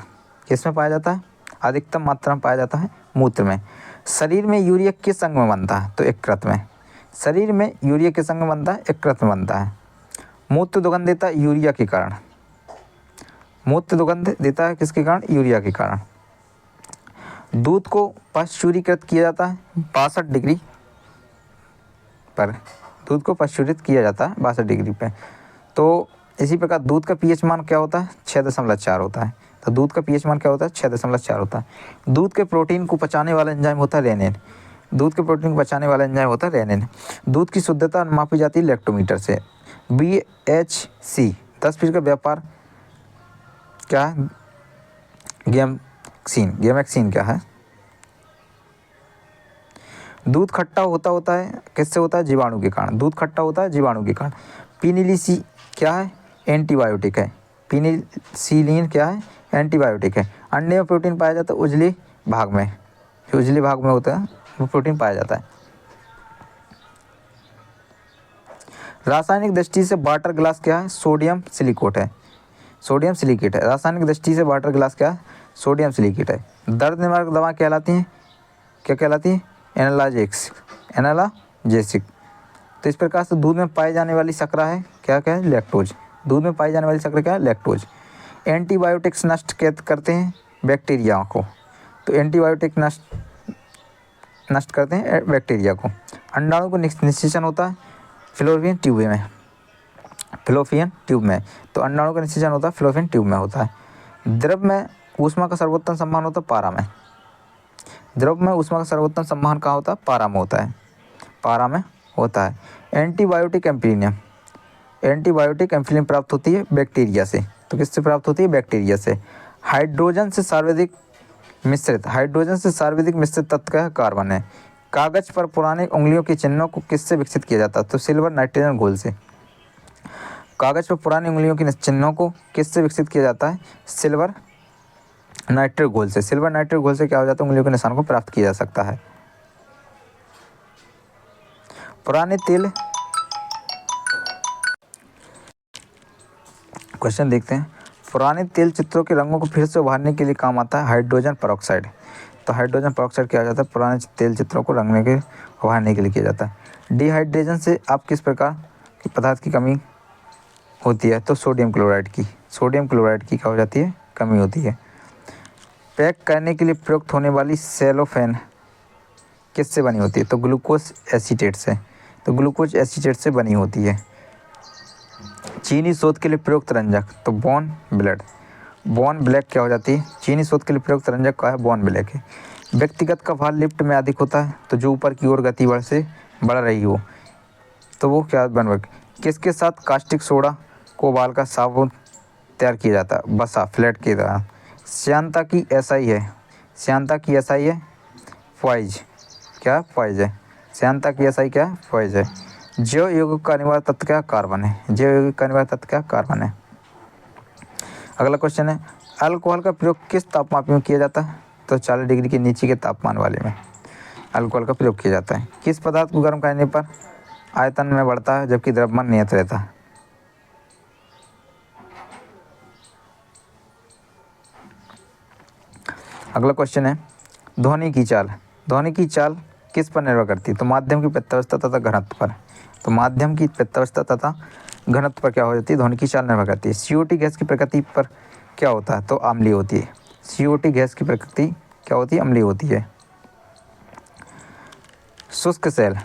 किस में पाया जाता है? अधिकतम मात्रा में पाया जाता है मूत्र में। शरीर में यूरिया किस अंग में बनता है? तो यकृत में। शरीर में यूरिया किस अंग में बनता है? यकृत में बनता है। मूत्र दुर्गंध देता है यूरिया के कारण। मूत्र दुर्गंध देता है किसके कारण? यूरिया के कारण। दूध को पाश्चुरीकृत किया जाता है 62 डिग्री पर। दूध को पाश्चुरित किया जाता है 62 डिग्री पे। तो इसी प्रकार दूध का पीएच मान क्या होता है? 6.4 होता है। तो दूध का पीएच मान क्या होता है? 6.4 होता है। दूध के प्रोटीन को पचाने वाला एंजाइम होता है रेनिन। दूध के प्रोटीन को पचाने वाला एंजाइम होता है रेनिन। दूध की शुद्धता मापी जाती है लैक्टोमीटर से। BHC 10% का व्यापार क्या है? गेमेक्सिन क्या है? दूध खट्टा होता है किससे होता है? जीवाणु के कारण। दूध खट्टा होता है जीवाणु के कारण। पिनिलिसी क्या है? एंटीबायोटिक है। पिनिसिलिन क्या है? एंटीबायोटिक है। अंडे में प्रोटीन पाया जाता है उजले भाग में। जो उजले भाग में होता है वो प्रोटीन पाया जाता है। रासायनिक दृष्टि से वाटर ग्लास क्या है? सोडियम सिलिकेट है। सोडियम सिलिकेट है। रासायनिक दृष्टि से वाटर ग्लास क्या है? सोडियम सिलिकेट है। दर्द निवारक दवा कहलाती है? क्या कहलाती है? एनाल्जेसिक। तो इस प्रकार से दूध में पाई जाने वाली शर्करा है क्या है? लैक्टोज। दूध में पाई जाने वाली शर्करा क्या है? लैक्टोज। एंटीबायोटिक्स नष्ट करते हैं बैक्टीरिया को। तो एंटीबायोटिक नष्ट करते हैं बैक्टीरिया को। अंडाणु को निषेचन होता है फिलोपियन ट्यूब में। फिलोपियन ट्यूब में। तो अंडाणु का निषेचन होता है फिलोपियन ट्यूब में होता है। द्रव में ऊष्मा का सर्वोत्तम सम्मान होता है पारा में। द्रव में ऊष्मा का सर्वोत्तम सम्मान कहाँ होता है? पारा में होता है। पारा में होता है। एंटीबायोटिक एम्फिलियम प्राप्त होती है बैक्टीरिया से। तो किससे प्राप्त होती है? बैक्टीरिया से। हाइड्रोजन से सर्वाधिक मिश्रित तत्व का कार्बन है। कागज पर पुरानी उंगलियों के चिन्हों को किससे विकसित किया जाता है? तो सिल्वर नाइट्रोजन घोल से। कागज पर पुरानी उंगलियों के चिन्हों को किससे विकसित किया जाता है? सिल्वर नाइट्रिक घोल से, सिल्वर नाइट्रिक घोल से क्या हो जाता है, उंगलियों के निशान को प्राप्त किया जा सकता है। पुराने तेल, क्वेश्चन देखते हैं। पुराने तेल चित्रों के रंगों को फिर से उभारने के लिए काम आता है हाइड्रोजन पेरोक्साइड। तो हाइड्रोजन पेरोक्साइड क्या हो जाता है, पुराने तेल चित्रों को रंगने के उभारने के लिए किया जाता है। डिहाइड्रेशन से आप किस प्रकार की पदार्थ की कमी होती है, तो सोडियम क्लोराइड की, सोडियम क्लोराइड की क्या हो जाती है, कमी होती है। पैक करने के लिए प्रयुक्त होने वाली सेलोफेन किससे बनी होती है, तो ग्लूकोज एसीटेट से, तो ग्लूकोज एसीटेट से बनी होती है। चीनी शोध के लिए प्रयुक्त रंजक, तो बॉर्न ब्लैक, बॉर्न ब्लैक क्या हो जाती है, चीनी शोध के लिए प्रयुक्त रंजक क्या है, बॉर्न ब्लैक है। व्यक्तिगत का भार लिफ्ट में अधिक होता है, तो जो ऊपर की ओर गति बढ़ रही हो, तो वो क्या बन, किसके साथ कास्टिक सोडा को उबाल कर साबुन तैयार किया जाता है, बसा फ्लैट की तरह। श्यानता की एसआई है, श्यानता की एसआई है फॉइज, क्या फॉइज है, श्यानता की एसआई क्या फॉइज है। जैव यौगिक का अनिवार्य तत्व क्या, कार्बन है, जैव यौगिक का अनिवार्य तत्व क्या, कार्बन है। अगला क्वेश्चन है, अल्कोहल का प्रयोग किस तापमान में किया जाता है, तो 40 डिग्री के नीचे के तापमान वाले में अल्कोहल का प्रयोग किया जाता है। किस पदार्थ को गर्म करने पर आयतन में बढ़ता है जबकि द्रव्यमान नियत रहता है। अगला क्वेश्चन है, ध्वनि की चाल, ध्वनि की चाल किस पर निर्भर करती है, तो माध्यम की प्रत्यावस्था तथा घनत्व पर, तो माध्यम की प्रत्यावस्था तथा घनत्व पर क्या हो जाती है, ध्वनि की चाल निर्भर करती है। CO2 गैस की प्रकृति पर क्या होता है, तो अम्लीय होती है। CO2 गैस की प्रकृति क्या होती है, अम्लीय होती है। शुष्क सेल,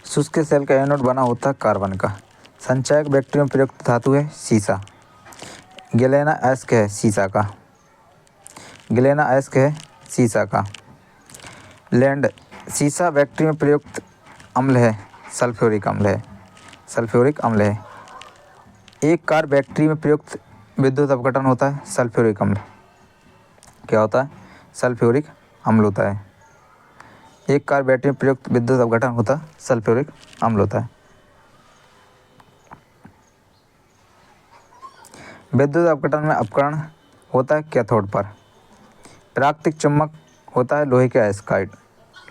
शुष्क सेल का एनोड बना होता है कार्बन का। संचायक बैक्टीरिया में प्रयुक्त धातु है सीसा। गैलेना अयस्क है सीसा का, गैलेना अयस्क है सीसा का। लैंड, सीसा बैक्टीरिया में प्रयुक्त अम्ल है सल्फ्यूरिक अम्ल है, सल्फ्यूरिक अम्ल है। एक कार बैक्टीरिया में प्रयुक्त विद्युत अपघटन होता है सल्फ्यूरिक अम्ल, क्या होता है, सल्फ्यूरिक अम्ल होता है। एक कार बैटरी में प्रयुक्त विद्युत अपघटन होता है सल्फ्यूरिक अम्ल होता है। विद्युत अपघटन में अपकरण होता है कैथोड पर। प्राकृतिक चुम्बक होता है लोहे के ऑक्साइड,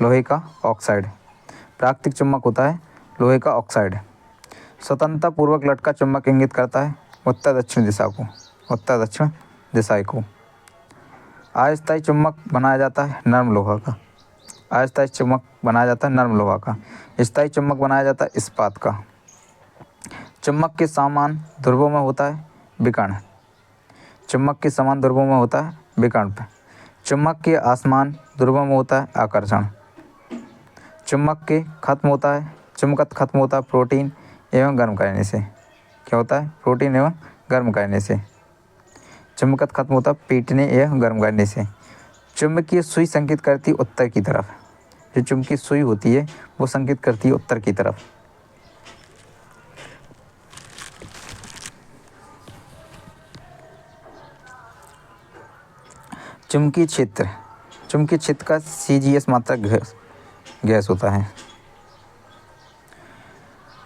लोहे का ऑक्साइड, प्राकृतिक चुम्बक होता है लोहे का ऑक्साइड। स्वतंत्रता पूर्वक लटका चुम्बक इंगित करता है उत्तर दक्षिण दिशा को, उत्तर दक्षिण दिशा को। अस्थायी चुम्बक बनाया जाता है नर्म लोहा का, अस्थायी चुम्बक बनाया जाता है नर्म लोहा का। स्थायी चुम्बक बनाया जाता है इस्पात का। चुम्बक के समान ध्रुवों में होता है विकर्ण, चुम्बक के समान ध्रुवों में होता है विकर्ण। चुम्बक के असमान ध्रुवों में होता है आकर्षण। चुम्बक के खत्म होता है, चुम्बकत्व खत्म होता है प्रोटीन एवं गर्म करने से, क्या होता है, प्रोटीन एवं गर्म करने से। चुम्बकत्व खत्म होता है पीटने एवं गर्म करने से। चुम्बकीय सुई संकेत करती है उत्तर की तरफ, जो चुम्बकीय सुई होती है वो संकेत करती है उत्तर की तरफ। चुम्बकीय क्षेत्र, चुम्बकीय क्षेत्र का CGS मात्रक गैस होता है।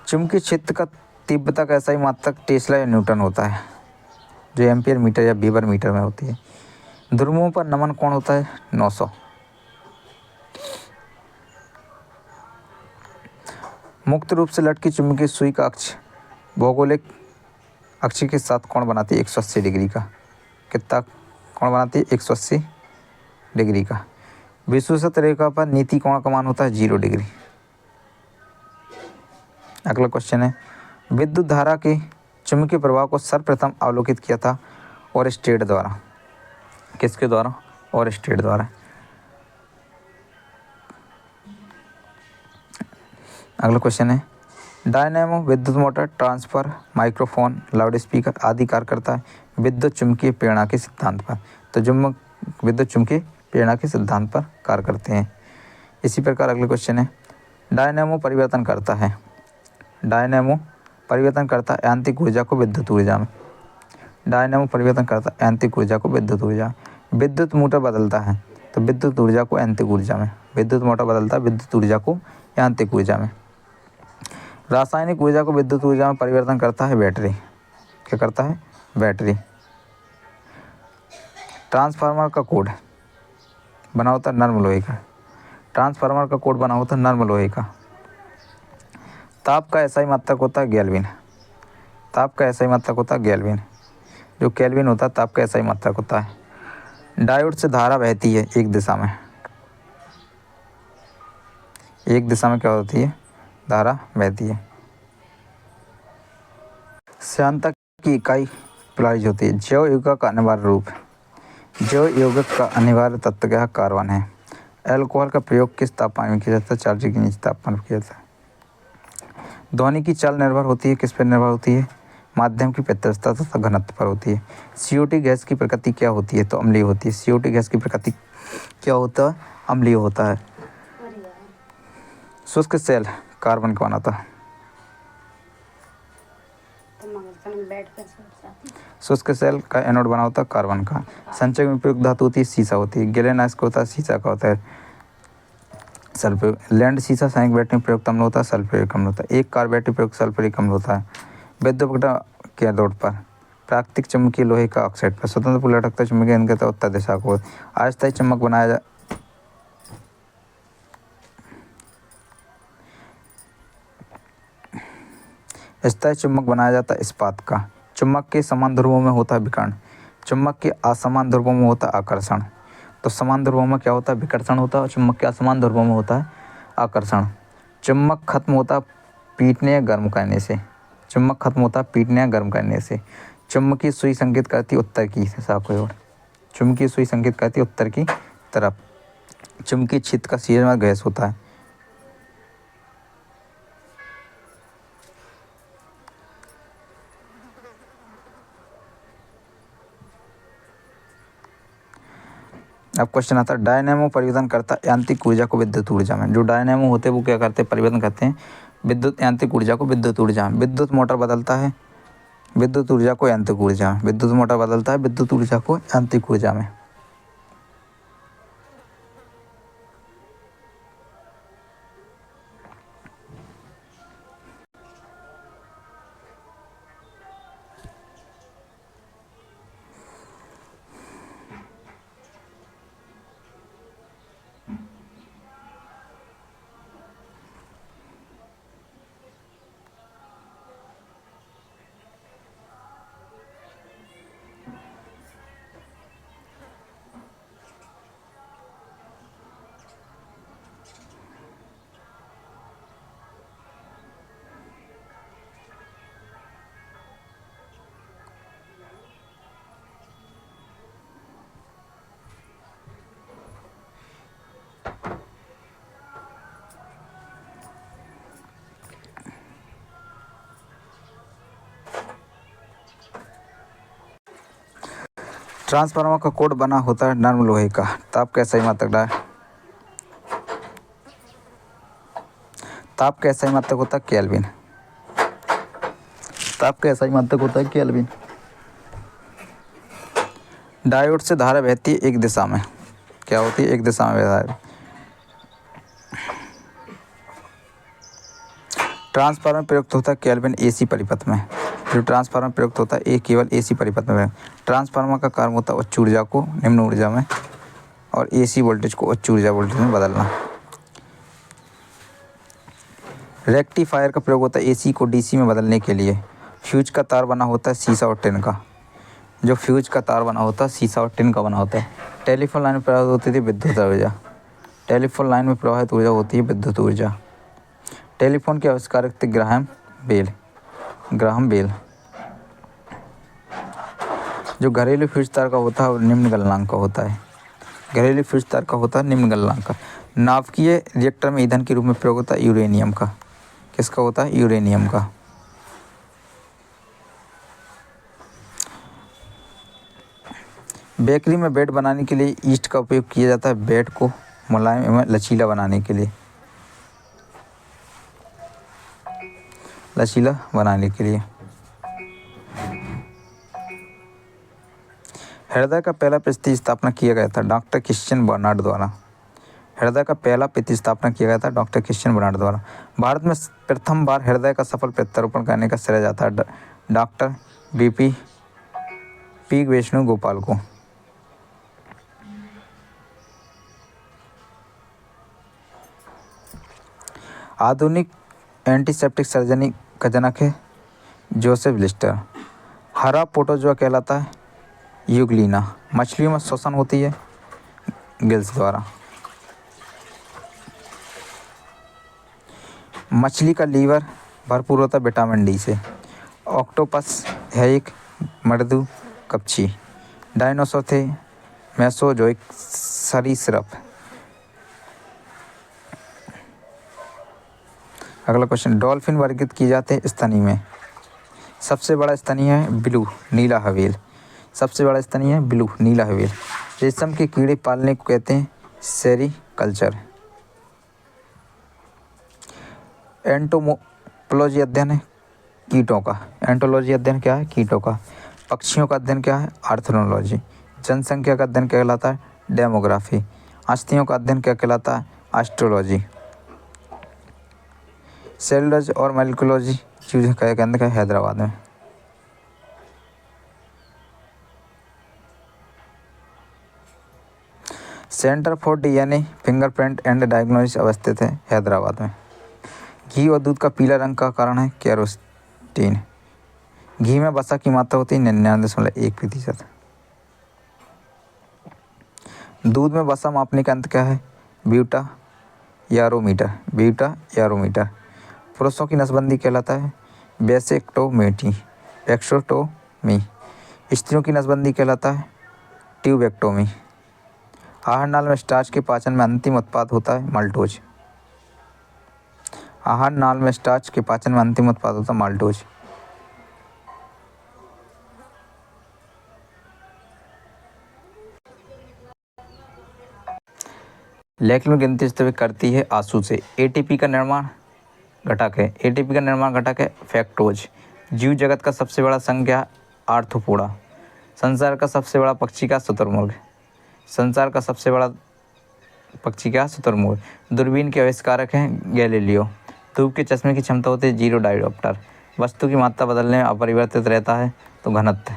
चुम्बकीय क्षेत्र का तीव्रता का SI मात्रक टेस्ला या न्यूटन होता है, जो एम्पियर मीटर या वेबर मीटर में होती है। ध्रुवों पर नमन कोण होता है 900। मुक्त रूप से लटकी चुम्बकीय सुई का अक्ष भौगोलिक अक्ष के साथ कोण बनाती है 180 डिग्री का। कितना कोण बनाती है, 180 डिग्री का। विषुवत रेखा पर नीति कोण का मान होता है 0 डिग्री। अगला क्वेश्चन है, विद्युत धारा के चुंबकीय प्रभाव को सर्वप्रथम अवलोकित किया था ओरस्टेड द्वारा, किसके द्वारा, ओरस्टेड द्वारा। अगला क्वेश्चन है, डायनेमो विद्युत motor, transfer, microphone, loud speaker आदि कार्य करता है विद्युत चुम्बकीय प्रेरणा के सिद्धांत पर। तो चुम्बक विद्युत चुम्बकीय प्रेरणा के सिद्धांत पर कार्य करते हैं। इसी प्रकार अगला क्वेश्चन है, डायनेमो परिवर्तन करता है, डायनेमो परिवर्तन करता है यांत्रिक ऊर्जा को विद्युत ऊर्जा में, डायनेमो परिवर्तन करता है यांत्रिक ऊर्जा को विद्युत ऊर्जा। विद्युत मोटर बदलता है तो विद्युत ऊर्जा को यांत्रिक ऊर्जा में, विद्युत मोटर बदलता है विद्युत ऊर्जा को यांत्रिक ऊर्जा में। रासायनिक ऊर्जा को विद्युत ऊर्जा में परिवर्तन करता है बैटरी। क्या करता है? बैटरी। ट्रांसफार्मर का कोड बना होता है नर्म लोहे का। ट्रांसफार्मर का कोड बना होता है नर्म लोहे का। ताप का एसआई मात्रक होता है केल्विन। ताप का एसआई मात्रक होता है केल्विन। जो केल्विन होता है ताप का एसआई मात्रक होता है। डायोड से धारा बहती है एक दिशा में। एक दिशा में क्या होती है? धारा बहती है। श्यानता की इकाई प्लाइज होती है। जैव यौगिक का अनिवार्य रूप। जैव यौगिक का अनिवार्य तत्व क्या है? कार्बन है। अल्कोहल का प्रयोग किस तापमान में किया जाता है? 4 डिग्री के नीचे तापमान पर किया जाता है। ध्वनि की चाल निर्भर होती है किस पर निर्भर होती है? माध्यम की प्रत्यास्थता तथा घनत्व पर होती है। CO2 गैस की प्रकृति क्या होती है? तो अम्लीय होती है। CO2 गैस की प्रकृति क्या होता है? अम्लीय होता है। शुष्क सेल कार्बन का बनाता है। शुष्क सेल का एनोड बना होता है कार्बन का। संचय में प्रयुक्त धातु होती है शीशा होती है। गैलेनाइज्ड होता है शीशा का होता है सल्फ्यूरिक। लैंड शीशा सैनिक बैटरी में प्रयुक्त अम्ल होता है सल्फ्यूरिक अम्ल होता है। एक कार बैटरी प्रयुक्त सल्फ्यूरिक अम्ल होता है। विद्युत उपकरण के लोड पर प्राकृतिक चुंबकीय लोहे का ऑक्साइड पर स्वतंत्र पुल लटकता चुंबकीय इनके उत्तर दिशा को अस्थायी चुम्बक बनाया स्थायी चुम्बक बनाया जाता है इस्पात का। चुम्बक के समान ध्रुवों में होता है विकर्ण। चुम्बक के असमान ध्रुवों में होता है आकर्षण। तो समान ध्रुवों में क्या होता है? विकर्षण होता है। और चुम्बक के असमान ध्रुवों में होता है आकर्षण। चुम्बक खत्म होता है पीटने या गर्म करने से। चुम्बक खत्म होता है पीटने या गर्म करने से। चुम्बकीय सुई संकेत करती है उत्तर की दिशा की ओर। चुम्बकीय सुई संकेत करती है उत्तर की तरफ। चुम्बकीय क्षेत्र का सीधा गैस होता है। अब क्वेश्चन आता है डायनेमो परिवर्तन करता है यांत्रिक ऊर्जा को विद्युत ऊर्जा में। जो डायनेमो होते हैं वो क्या करते हैं? परिवर्तन करते हैं विद्युत यांत्रिक ऊर्जा को विद्युत ऊर्जा में। विद्युत मोटर बदलता है विद्युत ऊर्जा को यांत्रिक ऊर्जा में। विद्युत मोटर बदलता है विद्युत ऊर्जा को यांत्रिक ऊर्जा में। ट्रांसफार्मर का कोड बना होता है नर्म लोहे का। ताप का एसआई मात्रक ताप का एसआई मात्रक होता है केल्विन। ताप का एसआई मात्रक होता है केल्विन। डायोड से धारा बहती है एक दिशा में। क्या होती है? एक दिशा में धारा। ट्रांसफार्मर प्रयुक्त होता है केल्विन एसी परिपथ में। जो ट्रांसफार्मर प्रयुक्त होता है ये केवल एसी परिपथ में। ट्रांसफार्मर का कार्य होता है उच्च ऊर्जा को निम्न ऊर्जा में और एसी वोल्टेज को उच्च ऊर्जा वोल्टेज में बदलना। रेक्टिफायर का प्रयोग होता है एसी को डीसी में बदलने के लिए। फ्यूज का तार बना होता है शीशा और टिन का। जो फ्यूज का तार बना होता है शीशा और टिन का बना होता है। टेलीफोन लाइन में प्रवाहित होती थी विद्युत ऊर्जा। टेलीफोन लाइन में प्रवाहित ऊर्जा होती है विद्युत ऊर्जा। टेलीफोन के आविष्कारक थे ग्राहम बेल। जो घरेलू फ्यूज तार का होता है वो निम्न गलनांक का होता है। घरेलू फ्यूज तार का होता है निम्न गलनांक का। नाभिकीय रिएक्टर में ईंधन के रूप में प्रयोग होता है यूरेनियम का। किसका होता है? यूरेनियम का। बेकरी में ब्रेड बनाने के लिए ईस्ट का उपयोग किया जाता है ब्रेड को मुलायम एवं लचीला बनाने के लिए। लचीला बनाने के लिए। हृदय का पहला प्रतिस्थापना किया गया था डॉक्टर क्रिश्चियन बर्नार्ड द्वारा। हृदय का पहला प्रतिस्थापना किया गया था डॉक्टर क्रिश्चियन बर्नार्ड द्वारा। भारत में प्रथम बार हृदय का सफल प्रत्यारोपण करने का श्रेय जाता है डॉक्टर पी विष्णु गोपाल को। आधुनिक एंटीसेप्टिक सर्जरी का जनक है जोसेफ लिस्टर। हरा प्रोटोजोआ कहलाता है यूग्लिना। मछलियों में श्वसन होती है गिल्स द्वारा। मछली का लीवर भरपूर होता है विटामिन डी से। ऑक्टोपस है एक मृदुकवची। डायनासोर थे मेसोजोइक सरीसृप। अगला क्वेश्चन, डॉल्फिन वर्गीकृत किए जाते हैं स्तनी में। सबसे बड़ा स्तनी है ब्लू नीला हवेल। सबसे बड़ा स्तनी है ब्लू नीला हवेल। रेशम के कीड़े पालने को कहते हैं सेरीकल्चर। एंटोमोलॉजी अध्ययन है कीटों का। एंटोलॉजी अध्ययन क्या है? कीटों का। पक्षियों का अध्ययन क्या है? आर्थ्रोलॉजी। जनसंख्या का अध्ययन क्या कहलाता है? डेमोग्राफी। हस्तियों का अध्ययन क्या कहलाता है? एस्ट्रोलॉजी। सेलुलॉजी और मॉलिक्यूलॉजी चीज़ का केंद्र है हैदराबाद में। Centre for DNA fingerprint and diagnosis अवस्थित है हैदराबाद में। घी और दूध का पीला रंग का कारण है केरोसिन। घी में वसा की मात्रा होती है 99.1%। दूध में वसा मापने का यंत्र क्या है? ब्यूटा यारोमीटर। ब्यूटा यारोमीटर। पुरुषों की नसबंदी कहलाता है वेसेक्टोमी। वेक्सोटोमी। स्त्रियों की नसबंदी कहलाता है ट्यूबेक्टोमी। आहार नाल में स्टार्च के पाचन में अंतिम उत्पाद होता है माल्टोज। आहार नाल में स्टार्च के पाचन में अंतिम उत्पाद होता है माल्टोज। लेखन गिनती स्तवित करती है आंसू से। एटीपी का निर्माण घटक है। एटीपी का निर्माण घटक है फ्रक्टोज। जीव जगत का सबसे बड़ा संज्ञा आर्थ्रोपोडा। संसार का सबसे बड़ा पक्षी का शुतुरमुर्ग। संसार का सबसे बड़ा पक्षी का शुतुरमुर्ग। दूरबीन के आविष्कारक हैं गैलीलियो। धूप के चश्मे की क्षमता होती है 0 डायोप्टर। वस्तु की मात्रा बदलने में अपरिवर्तित रहता है तो घनत्व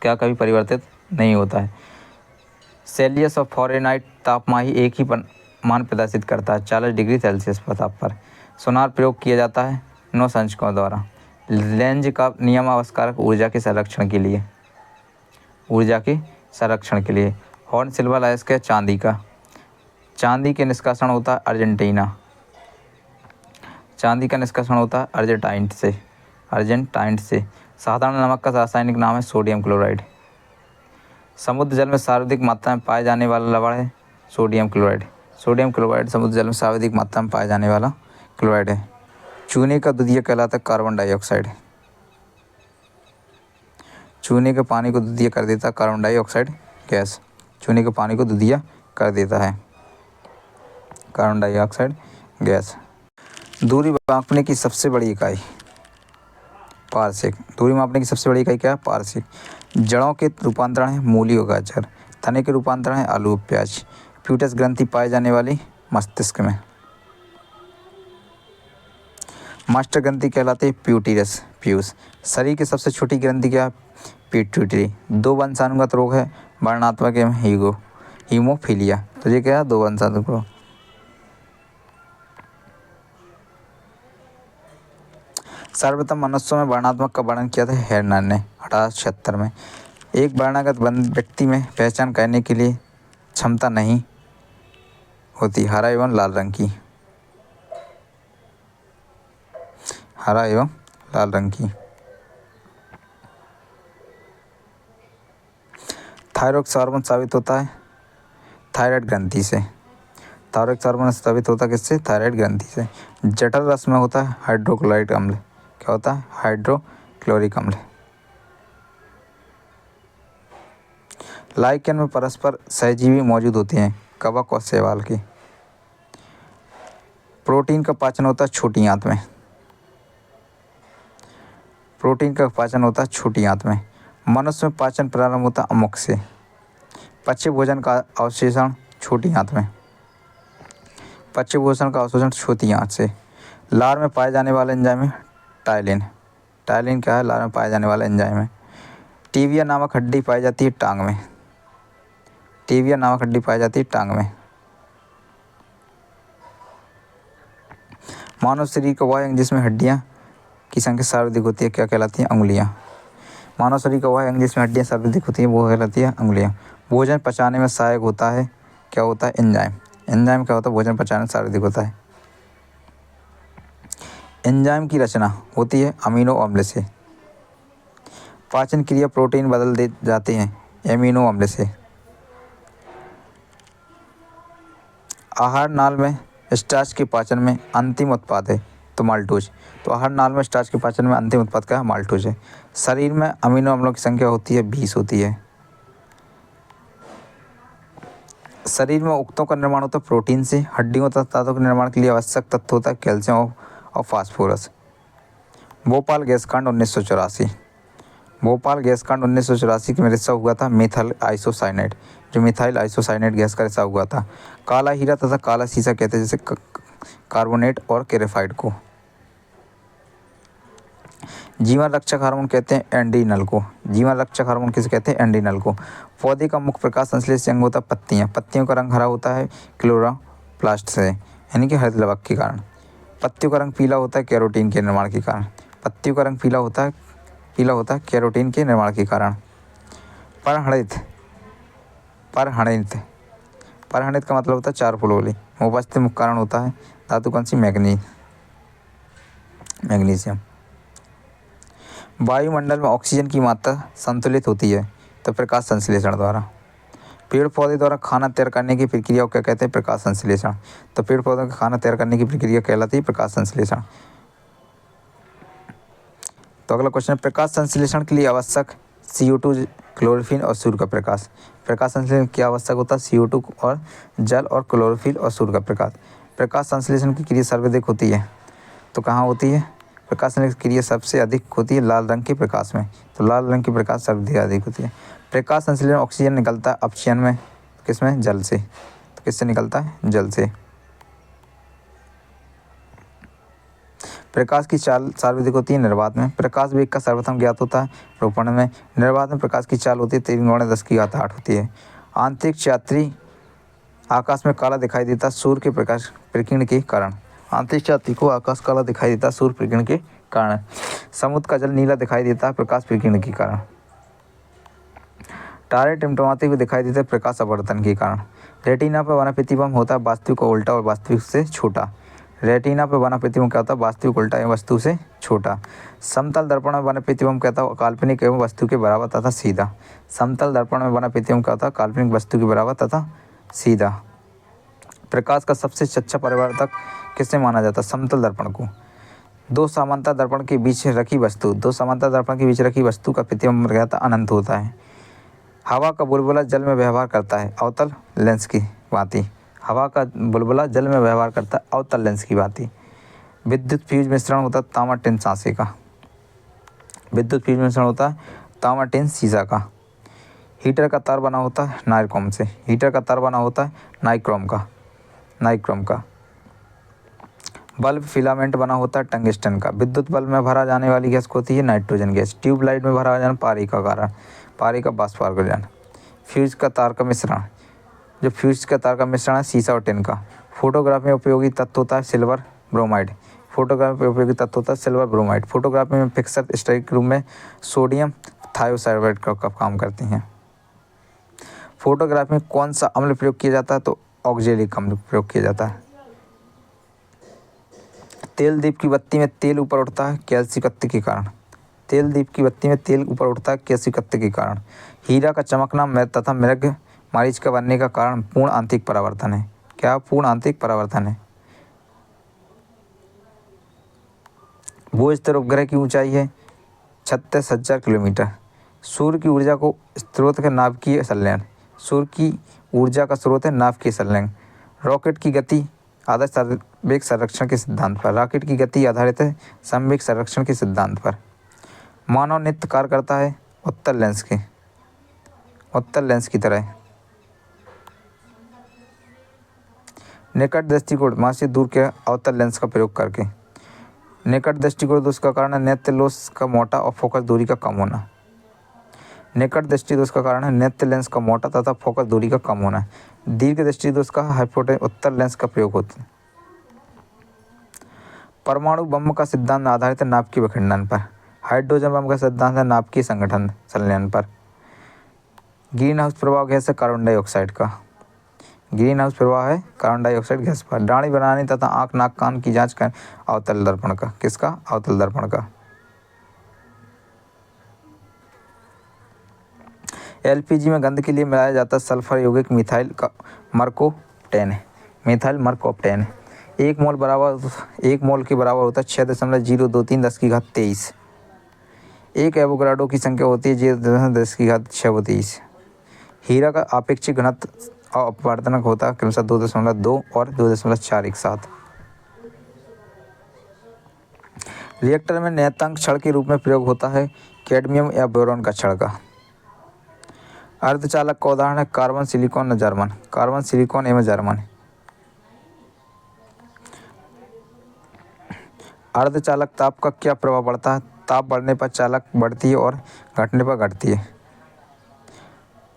क्या कभी परिवर्तित नहीं होता है। सेल्सियस और फ़ारेनहाइट तापमान ही एक ही मान प्रदर्शित करता है 40 डिग्री सेल्सियस पर ताप पर। सोनार प्रयोग किया जाता है 9 संचकों द्वारा। लेंज का नियम आविष्कारक ऊर्जा के संरक्षण के लिए। हॉर्न सिल्वर अयस्क है चांदी का। चांदी के निष्कासन होता है अर्जेंटीना। चांदी का निष्कासन होता है अर्जेंटाइन से। साधारण नमक का रासायनिक नाम है सोडियम क्लोराइड। समुद्र जल में सर्वाधिक मात्रा में पाए जाने वाला लवण है सोडियम क्लोराइड। सोडियम क्लोराइड समुद्र जल में सर्वाधिक मात्रा में पाए जाने वाला क्लोराइड है। चूने का द्वितीय कहलाता है कार्बन डाइऑक्साइड। चूने के पानी को द्वितीय कर देता है कार्बन डाइऑक्साइड गैस। चूने के पानी को द्वितीय कर देता है कार्बन डाइऑक्साइड गैस। दूरी मापने की सबसे बड़ी इकाई पारसेक। दूरी मापने की सबसे बड़ी इकाई क्या है? पारसेक। जड़ों के रूपांतरण है मूली और गाजर। तने के रूपांतरण है आलू और प्याज। प्यूटस ग्रंथि पाए जाने वाली मस्तिष्क में। मास्टर ग्रंथि कहलाते हैं प्यूस। शरीर की सबसे छोटी ग्रंथि क्या है? पिट्यूटरी। 2 वंशानुगत रोग है वर्णनात्मक एवं हीमोफीलिया। तो ये क्या है? 2 वंशानुगत रोग। सर्वप्रथम मनुष्यों में वर्णात्मक का वर्णन किया था हेर्नर ने 1876 में। एक वर्णागत व्यक्ति में पहचान करने के लिए क्षमता नहीं होती हरा एवं लाल रंग की। हरा एवं लाल रंग की। थायरॉइड हार्मोन साबित होता है थायराइड ग्रंथि से। थायरॉइड हार्मोन साबित होता है किससे? थायराइड ग्रंथि से। जठर रस में होता है हाइड्रोक्लोराइड अम्ल। क्या होता है? हाइड्रोक्लोरिक अम्ल। लाइकेन में परस्पर सहजीवी मौजूद होते हैं कवक और शैवाल के। प्रोटीन का पाचन होता है छोटी आंत में। प्रोटीन का पाचन होता है छोटी आंत में। मनुष्य में पाचन प्रारंभ होता है अमुख से। पच्य भोजन का अवशेषण छोटी आंत में। पक्षभूषण का अवशोषण छोटी आंत से। लार में पाए जाने वाला एंजाइम है टाइलिन। टाइलिन क्या है? लार में पाए जाने वाला एंजाइम है। टीबिया नामक हड्डी पाई जाती है टांग में। टीबिया नामक हड्डी पाई जाती है टांग में। मानव शरीर का वह अंग जिसमें हड्डियां की संख्या सर्वाधिक होती है क्या कहलाती है? अंगुलियां। मानव शरीर का वह अंग जिसमें हड्डियां सर्वाधिक होती है वो कहलाती है अंगुलियां। भोजन पचाने में सहायक होता है क्या होता है? एंजाइम। एंजाइम क्या होता है? भोजन पचाने में सर्वाधिक होता है। एंजाइम की रचना होती है अमीनो अम्ल से। पाचन क्रिया प्रोटीन बदल दे जाते हैं एमिनो अम्ल से। आहार नाल में स्टार्च के पाचन में अंतिम उत्पाद है तो माल्टोज। तो आहार नाल में स्टार्च के पाचन में अंतिम उत्पाद क्या है? माल्टोज है। शरीर में अमीनो अम्लों की संख्या होती है 20 होती है। शरीर में उक्तों का निर्माण होता है प्रोटीन से। हड्डियों तथा दांतों के निर्माण के लिए आवश्यक तत्व होता है कैल्शियम और फास्फोरस। भोपाल गैस कांड 1984। भोपाल गैस कांड 1984 में रिसाव हुआ था मिथाइल आइसोसाइनेट। जो मिथाइल आइसोसाइनेट गैस का रिसाव हुआ था। काला हीरा तथा काला सीसा कहते हैं जैसे कार्बोनेट और कैरेफाइड को। जीवन रक्षक हार्मोन कहते हैं एंड्रीनल को। जीवन रक्षक हार्मोन किसे कहते हैं? एंड्रीनल को। पौधे का मुख्य प्रकाश संश्लेषित अंग होता है पत्तियां। पत्तियों का रंग हरा होता है क्लोरोप्लास्ट से यानी कि हरित लवक के कारण। पत्तियों का रंग पीला होता है कैरोटीन के निर्माण के कारण। पत्तियों का रंग पीला होता है कैरोटीन के निर्माण के कारण। परहणित। परहणित परहणित का मतलब होता है चार फुलोली। उपस्थित मुख्य कारण होता है धातु कौन सी? मैग्नीशियम। वायुमंडल में ऑक्सीजन की मात्रा संतुलित होती है तो प्रकाश संश्लेषण द्वारा। पेड़ पौधे द्वारा खाना तैयार करने की प्रक्रिया को क्या कहते हैं? प्रकाश संश्लेषण। तो पेड़ पौधों का खाना तैयार करने की प्रक्रिया कहलाती है प्रकाश संश्लेषण। तो अगला क्वेश्चन, प्रकाश संश्लेषण के लिए आवश्यक CO2, क्लोरोफिल और सूर्य का प्रकाश। प्रकाश संश्लेषण क्या आवश्यक होता है? CO2 और जल और क्लोरोफिल और सूर्य का प्रकाश। प्रकाश संश्लेषण की क्रिया सर्वाधिक होती है तो कहाँ होती है? प्रकाश संश्लेषण की क्रिया सबसे अधिक होती है लाल रंग के प्रकाश में। तो लाल रंग की प्रकाश सर्वाधिक अधिक होती है। प्रकाश संश्लेषण ऑक्सीजन निकलता है अपचयन में किसमें? जल से। तो किससे निकलता है? जल से। प्रकाश की चाल सर्वाधिक होती है निर्वात में। प्रकाश वेग का सर्वप्रथम ज्ञात होता है रोपण में। निर्वात में प्रकाश की चाल होती है 3×10⁸ होती है। अंतरिक्ष यात्री आकाश में काला दिखाई देता सूर्य के प्रकाश प्रकीर्ण के कारण। अंतरिक्ष यात्री को आकाश काला दिखाई देता सूर्य प्रकीर्ण के कारण। समुद्र का जल नीला दिखाई देता है प्रकाश प्रकीर्ण के कारण। तारे टिमटिमाते हुए दिखाई देते हैं प्रकाश अपवर्तन के कारण। रेटिना पर बना प्रतिबिंब होता है वास्तविक का उल्टा और वास्तविक से छोटा। रेटिना पर बना प्रतिबिंब क्या होता है? वास्तविक उल्टा एवं वस्तु से छोटा। समतल दर्पण में बना प्रतिबिंब क्या होता है? काल्पनिक एवं वस्तु के बराबर तथा सीधा। समतल दर्पण में बना प्रतिबिंब क्या होता है? काल्पनिक वस्तु के बराबर तथा सीधा। प्रकाश का सबसे अच्छा परावर्तक किससे माना जाता है? समतल दर्पण को। दो समांतर दर्पण के बीच रखी वस्तु का प्रतिबिंब क्या अनंत होता है। हवा का बुलबुला जल में व्यवहार करता है अवतल लेंस की भांति। हवा का बुलबुला जल में व्यवहार करता है अवतल लेंस की भांति। विद्युत फ्यूज मिश्रण होता है तांबा टिन सांसे का। विद्युत फ्यूज मिश्रण होता है तांबा टिन सीसा का। हीटर का तार बना होता है नाइक्रोम से। हीटर का तार बना होता है नाइक्रोम का। बल्ब फिलामेंट बना होता है टंगस्टन का। विद्युत बल्ब में भरा जाने वाली गैस होती है नाइट्रोजन गैस। ट्यूबलाइट में भरा जाना पारी का वाष्पीकरण। फ्यूज का तार का मिश्रण है सीसा और टिन का। फोटोग्राफी में उपयोगी तत्व होता है सिल्वर ब्रोमाइड। फोटोग्राफी में फिक्सर स्टेरिक रूप में सोडियम थायोसाइड का काम करती हैं। फोटोग्राफी में कौन सा अम्ल प्रयोग किया जाता है? तो ऑक्जेलिक अम्ल प्रयोग किया जाता है। तेल दीप की बत्ती में तेल ऊपर उठता है कैल्सिकत्व के कारण। हीरा का चमकना तथा मृग मरीच का बनने का कारण पूर्ण आंतरिक परावर्तन है। क्या पूर्ण आंतरिक परावर्तन है? भू स्तर उपग्रह की ऊंचाई है 36,000 किलोमीटर। सूर्य की ऊर्जा का स्रोत है नाभिकीय संलयन। रॉकेट की गति आधारित संवेग संरक्षण के सिद्धांत पर। मानव नेत्र कार्य करता है उत्तल लेंस की तरह। निकट दृष्टिकोण वहाँ से दूर के अवतल लेंस का प्रयोग करके। निकट दृष्टिकोण दोष का कारण है नेत्र लेंस का मोटा और फोकस दूरी का कम होना। निकट दृष्टि दोष का कारण है नेत्र लेंस का मोटा तथा फोकस दूरी का कम होना। दीर्घ दृष्टि दोष का हाइपोटेन्यूज उत्तल लेंस का प्रयोग होता है। परमाणु बम का सिद्धांत आधारित है नाभिकीय विखंडन पर। हाइड्रोजन बम का सिद्धांत है नाभिकीय संगठन संलयन पर। ग्रीन हाउस प्रभाव गैस है कार्बन डाइऑक्साइड का। ग्रीन हाउस प्रभाव है कार्बन डाइऑक्साइड गैस पर। दाढ़ी बनाने तथा आँख नाक कान की जांच कर अवतल दर्पण का। किसका? अवतल दर्पण का। एलपीजी में गंध के लिए मिलाया जाता सल्फर यौगिक मिथाइल मरकोप्टेन है। मिथाइल मरकोप्टेन 1 मोल के बराबर होता है 6.023 × 1023। एक एवोगाड्रो की संख्या होती है 0.10 हीरा का आपेक्षिक घनत्व और अपवर्तनक होता है क्रमशः 2.2 और 2.4 एक साथ। रिएक्टर में नियतांक क्षण के रूप में प्रयोग होता है कैडमियम या बोरॉन का क्षण का। अर्धचालक का उदाहरण है carbon silicon German. Carbon silicon एवं जर्मन। अर्धचालक ताप का क्या प्रभाव पड़ता है? ताप बढ़ने पर चालक बढ़ती है और घटने पर घटती है।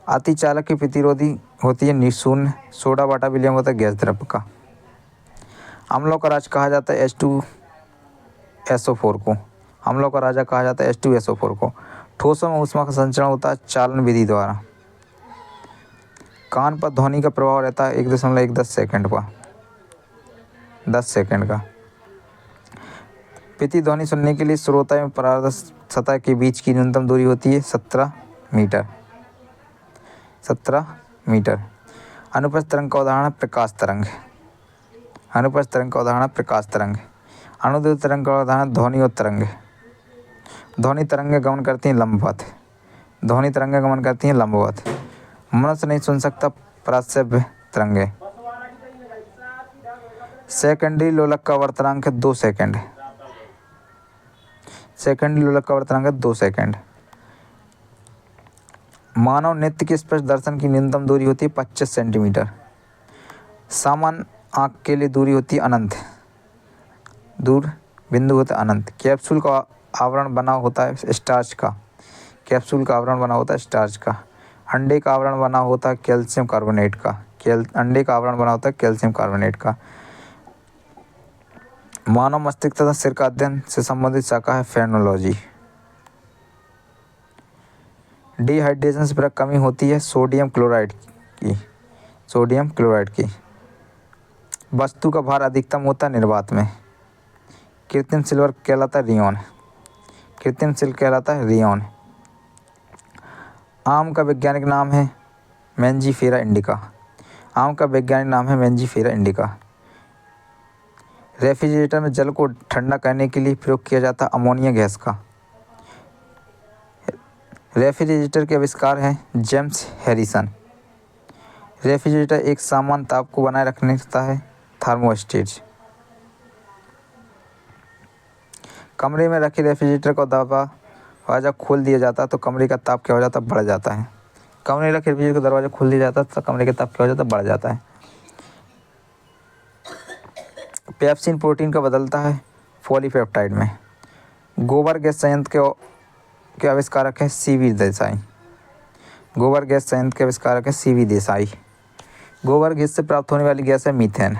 अतिचालक की प्रतिरोधी होती है शून्य। सोडा वाटा विलियम होता है गैस द्रव का। अम्लों का राज कहा जाता है H2SO4 को। अम्लों का राजा कहा जाता है H2SO4 को। ठोसों में ऊष्मा का संचरण होता है चालन विधि द्वारा। कान पर ध्वनि का प्रभाव रहता है 1.10 सेकंड का। 10 सेकंड का। प्रतिध्वनि सुनने के लिए श्रोता एवं परामर्शक सतह के बीच की न्यूनतम दूरी होती है 17 मीटर। 17 मीटर। अनुप्रस्थ तरंग का उदाहरण प्रकाश तरंग। अनुप्रस्थ तरंग का उदाहरण प्रकाश तरंग। अनुदैर्ध्य तरंग का उदाहरण ध्वनि तरंग। ध्वनि तरंगें गमन करती हैं लंबवत। ध्वनि तरंगें गमन करती हैं लंबवत। मनुष्य नहीं सुन सकता प्राश्रव्य तरंगें। सेकेंडरी लोलक का वर्तनांक है 2 सेकंड। सेकेंडरी लोलक का वर्तनांक है 2 सेकंड। मानव नेत्र के स्पष्ट दर्शन की न्यूनतम दूरी होती है 25 सेंटीमीटर। सामान्य आँख के लिए दूरी होती है अनंत। दूर बिंदु होता है अनंत। कैप्सूल का आवरण बना होता है स्टार्च का। कैप्सूल का आवरण बना होता है स्टार्च का। अंडे का आवरण बना होता है कैल्शियम कार्बोनेट का। अंडे का आवरण बना होता है कैल्शियम कार्बोनेट का। मानव मस्तिष्क तथा सिर का अध्ययन से संबंधित शाखा है फेनोलॉजी। डिहाइड्रेशन से कमी होती है सोडियम क्लोराइड की। सोडियम क्लोराइड की। वस्तु का भार अधिकतम होता है निर्वात में। कृत्रिम सिल्वर कहलाता है रियोन। कृत्रिम सिल्क कहलाता है रियोन। आम का वैज्ञानिक नाम है मैंजीफेरा इंडिका। आम का वैज्ञानिक नाम है मैंजीफेरा इंडिका। रेफ्रिजरेटर में जल को ठंडा करने के लिए प्रयोग किया जाता है अमोनिया गैस का। रेफ्रिजरेटर के आविष्कार हैं जेम्स हैरिसन। रेफ्रिजरेटर एक समान ताप को बनाए रखने देता है थर्मोस्टेट। कमरे में रखे रेफ्रिजरेटर का दरवाज़ा खोल दिया जाता है तो कमरे का ताप क्या हो जाता है? बढ़ जाता है। कमरे में रखे रेफ्रिजरेटर का दरवाज़ा खोल दिया जाता है तो कमरे का ताप क्या हो जाता है? बढ़ जाता है। पेप्सिन प्रोटीन का बदलता है पॉलीपेप्टाइड में। गोबर गैस संयंत्र के आविष्कारक है सीवी देसाई। गोबर गैस संयंत्र के आविष्कारक है सीवी देसाई। गोबर गैस से प्राप्त होने वाली गैस है मीथेन।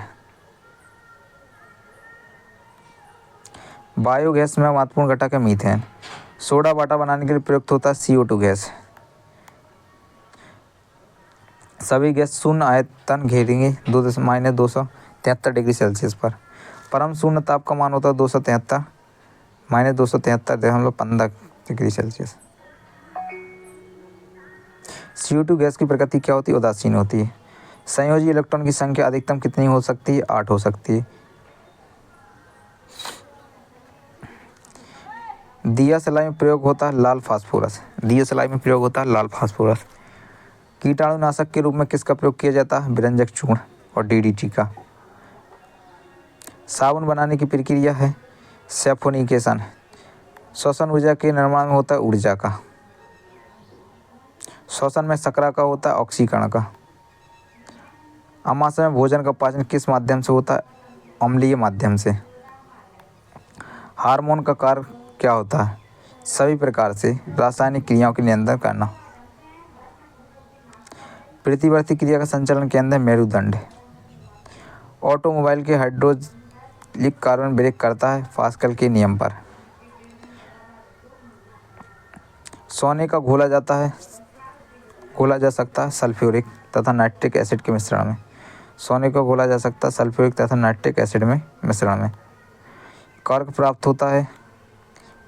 बायोगैस में महत्वपूर्ण घटक है मीथेन। सोडा वाटा बनाने के लिए प्रयुक्त होता है CO2 गैस। सभी गैस शून्य आयतन घेरेंगे -273 डिग्री सेल्सियस पर। परम शून्य ताप का मान होता है 273 डिग्री सेल्सियस। CO2 गैस की प्रकृति क्या होती है? उदासीन होती है। संयोजी इलेक्ट्रॉन की संख्या अधिकतम कितनी हो सकती है? 8 हो सकती है। दिया सलाई में प्रयोग होता है लाल फास्फोरस। दिया सलाई में प्रयोग होता है लाल फास्फोरस। कीटाणुनाशक के रूप में किसका प्रयोग किया जाता है? विरंजक चूर्ण और DDT का। साबुन बनाने की प्रक्रिया है सैफोनिकेशन। श्वसन ऊर्जा के निर्माण में होता है ऊर्जा का। श्वसन में शर्करा का होता है ऑक्सीकरण का। आमाशय में भोजन का पाचन किस माध्यम से होता है? अम्लीय माध्यम से। हार्मोन का कार्य क्या होता है? सभी प्रकार से रासायनिक क्रियाओं के नियंत्रण करना। प्रतिवर्ती क्रिया का संचालन केंद्र मेरुदंड। ऑटोमोबाइल के हाइड्रोलिक कार्बन ब्रेक करता है पास्कल के नियम पर। सोने का घोला जा सकता है सल्फ्यूरिक तथा नाइट्रिक एसिड के मिश्रण में। सोने को घोला जा सकता है सल्फ्यूरिक तथा नाइट्रिक एसिड में मिश्रण में। कर्क प्राप्त होता है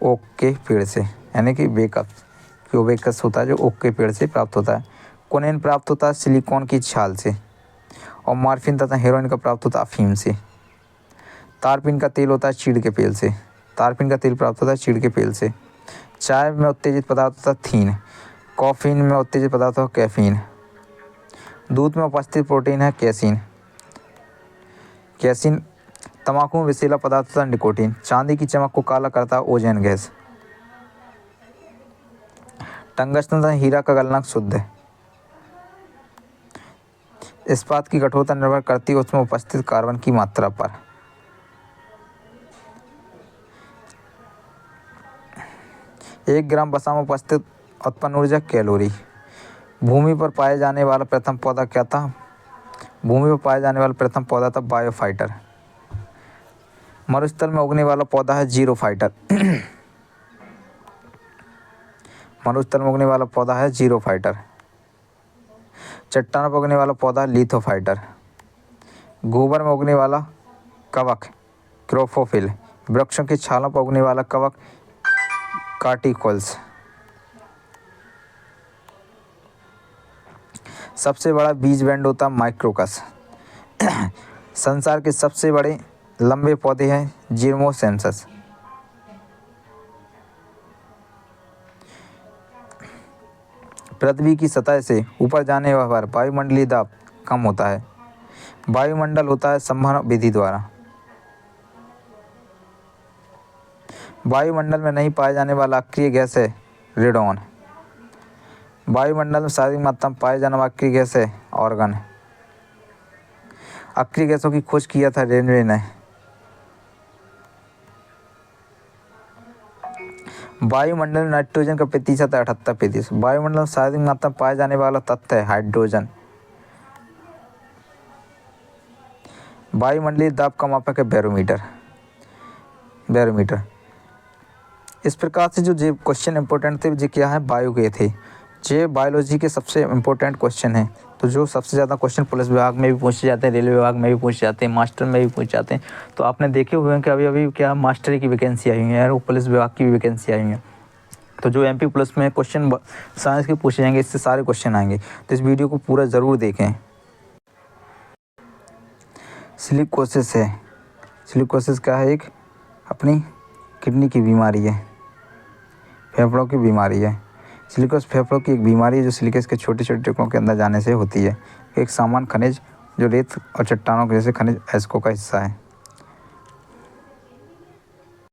ओक के पेड़ से, यानी कि बेकस होता है जो ओक के पेड़ से प्राप्त होता है। कोनेन प्राप्त होता है सिलिकॉन की छाल से। और मॉर्फिन तथा हेरोइन का प्राप्त होता है अफीम से। तारपीन का तेल होता है चीड़ के पेड़ से। तारपीन का तेल प्राप्त होता है चीड़ के पेड़ से। चाय में उत्तेजित पदार्थ होता है थीन। कॉफीन में उत्तेजित पदार्थ होता है कैफीन। दूध में उपस्थित प्रोटीन है कैसीन। तंबाकू में विषैला पदार्थ होता है निकोटीन। चांदी की चमक को काला करता है ओजोन गैस। टंगस्टन तथा हीरा का गलनांक शुद्ध है। इस्पात की कठोरता निर्भर करती है उसमें उपस्थित कार्बन की मात्रा पर। एक ग्राम वसा में उपस्थित उत्पन्न ऊर्जा कैलोरी। भूमि पर पाया जाने वाला प्रथम पौधा क्या था? भूमि पर पाया जाने वाला प्रथम पौधा था बायोफाइटर। मरुस्थल में उगने वाला पौधा है जीरोफाइटर। मरुस्थल में उगने वाला पौधा है जीरोफाइटर। चट्टानों पर उगने वाला पौधा लिथोफाइटर। गोबर में उगने वाला कवक क्रोफोफिल। वृक्षों की छालों पर उगने वाला कवक कार्टिकल्स। सबसे बड़ा बीज बैंड होता है माइक्रोकस। संसार के सबसे बड़े लंबे पौधे हैं जिर्मोसेंसस। पृथ्वी की सतह से ऊपर जाने पर वायुमंडलीय दाब कम होता है। वायुमंडल होता है संवहन विधि द्वारा। वायुमंडल में नहीं पाए जाने वाला अक्रिय गैस है रेडॉन। वायुमंडल में सर्वाधिक मात्रा में पाए जाने वाला अक्रिय गैस है ऑर्गन। अक्रिय गैसों की खोज किया था रेनवे ने। वायुमंडल में नाइट्रोजन का प्रतिशत है 78%। वायुमंडल में सर्वाधिक मात्रा में पाए जाने वाला तत्व है हाइड्रोजन। वायुमंडलीय दाब का मापक है बैरोमीटर। इस प्रकार से जो क्वेश्चन इंपॉर्टेंट थे जो क्या है बायो के थे, ये बायोलॉजी के सबसे इम्पोर्टेंट क्वेश्चन हैं। तो जो सबसे ज़्यादा क्वेश्चन पुलिस विभाग में भी पूछे जाते हैं, रेलवे विभाग में भी पूछे जाते हैं, मास्टर में भी पूछे जाते हैं। तो आपने देखे हुए हैं कि अभी क्या मास्टरी की वैकेंसी आई हुई है और पुलिस विभाग की भी वैकेंसी आई हुई है। तो जो MP प्लस में क्वेश्चन साइंस के पूछे जाएंगे, इससे सारे क्वेश्चन आएंगे। तो इस वीडियो को पूरा ज़रूर देखें। सिलिकोसिस है। सिलिकोसिस क्या है? एक अपनी किडनी की बीमारी है, फेफड़ों की बीमारी है। सिलिकोस फेफड़ों की एक बीमारी है जो सिलिकस के छोटे छोटे टुकड़ों के अंदर जाने से होती है। एक सामान्य खनिज जो रेत और चट्टानों के जैसे खनिज एस्को का हिस्सा है।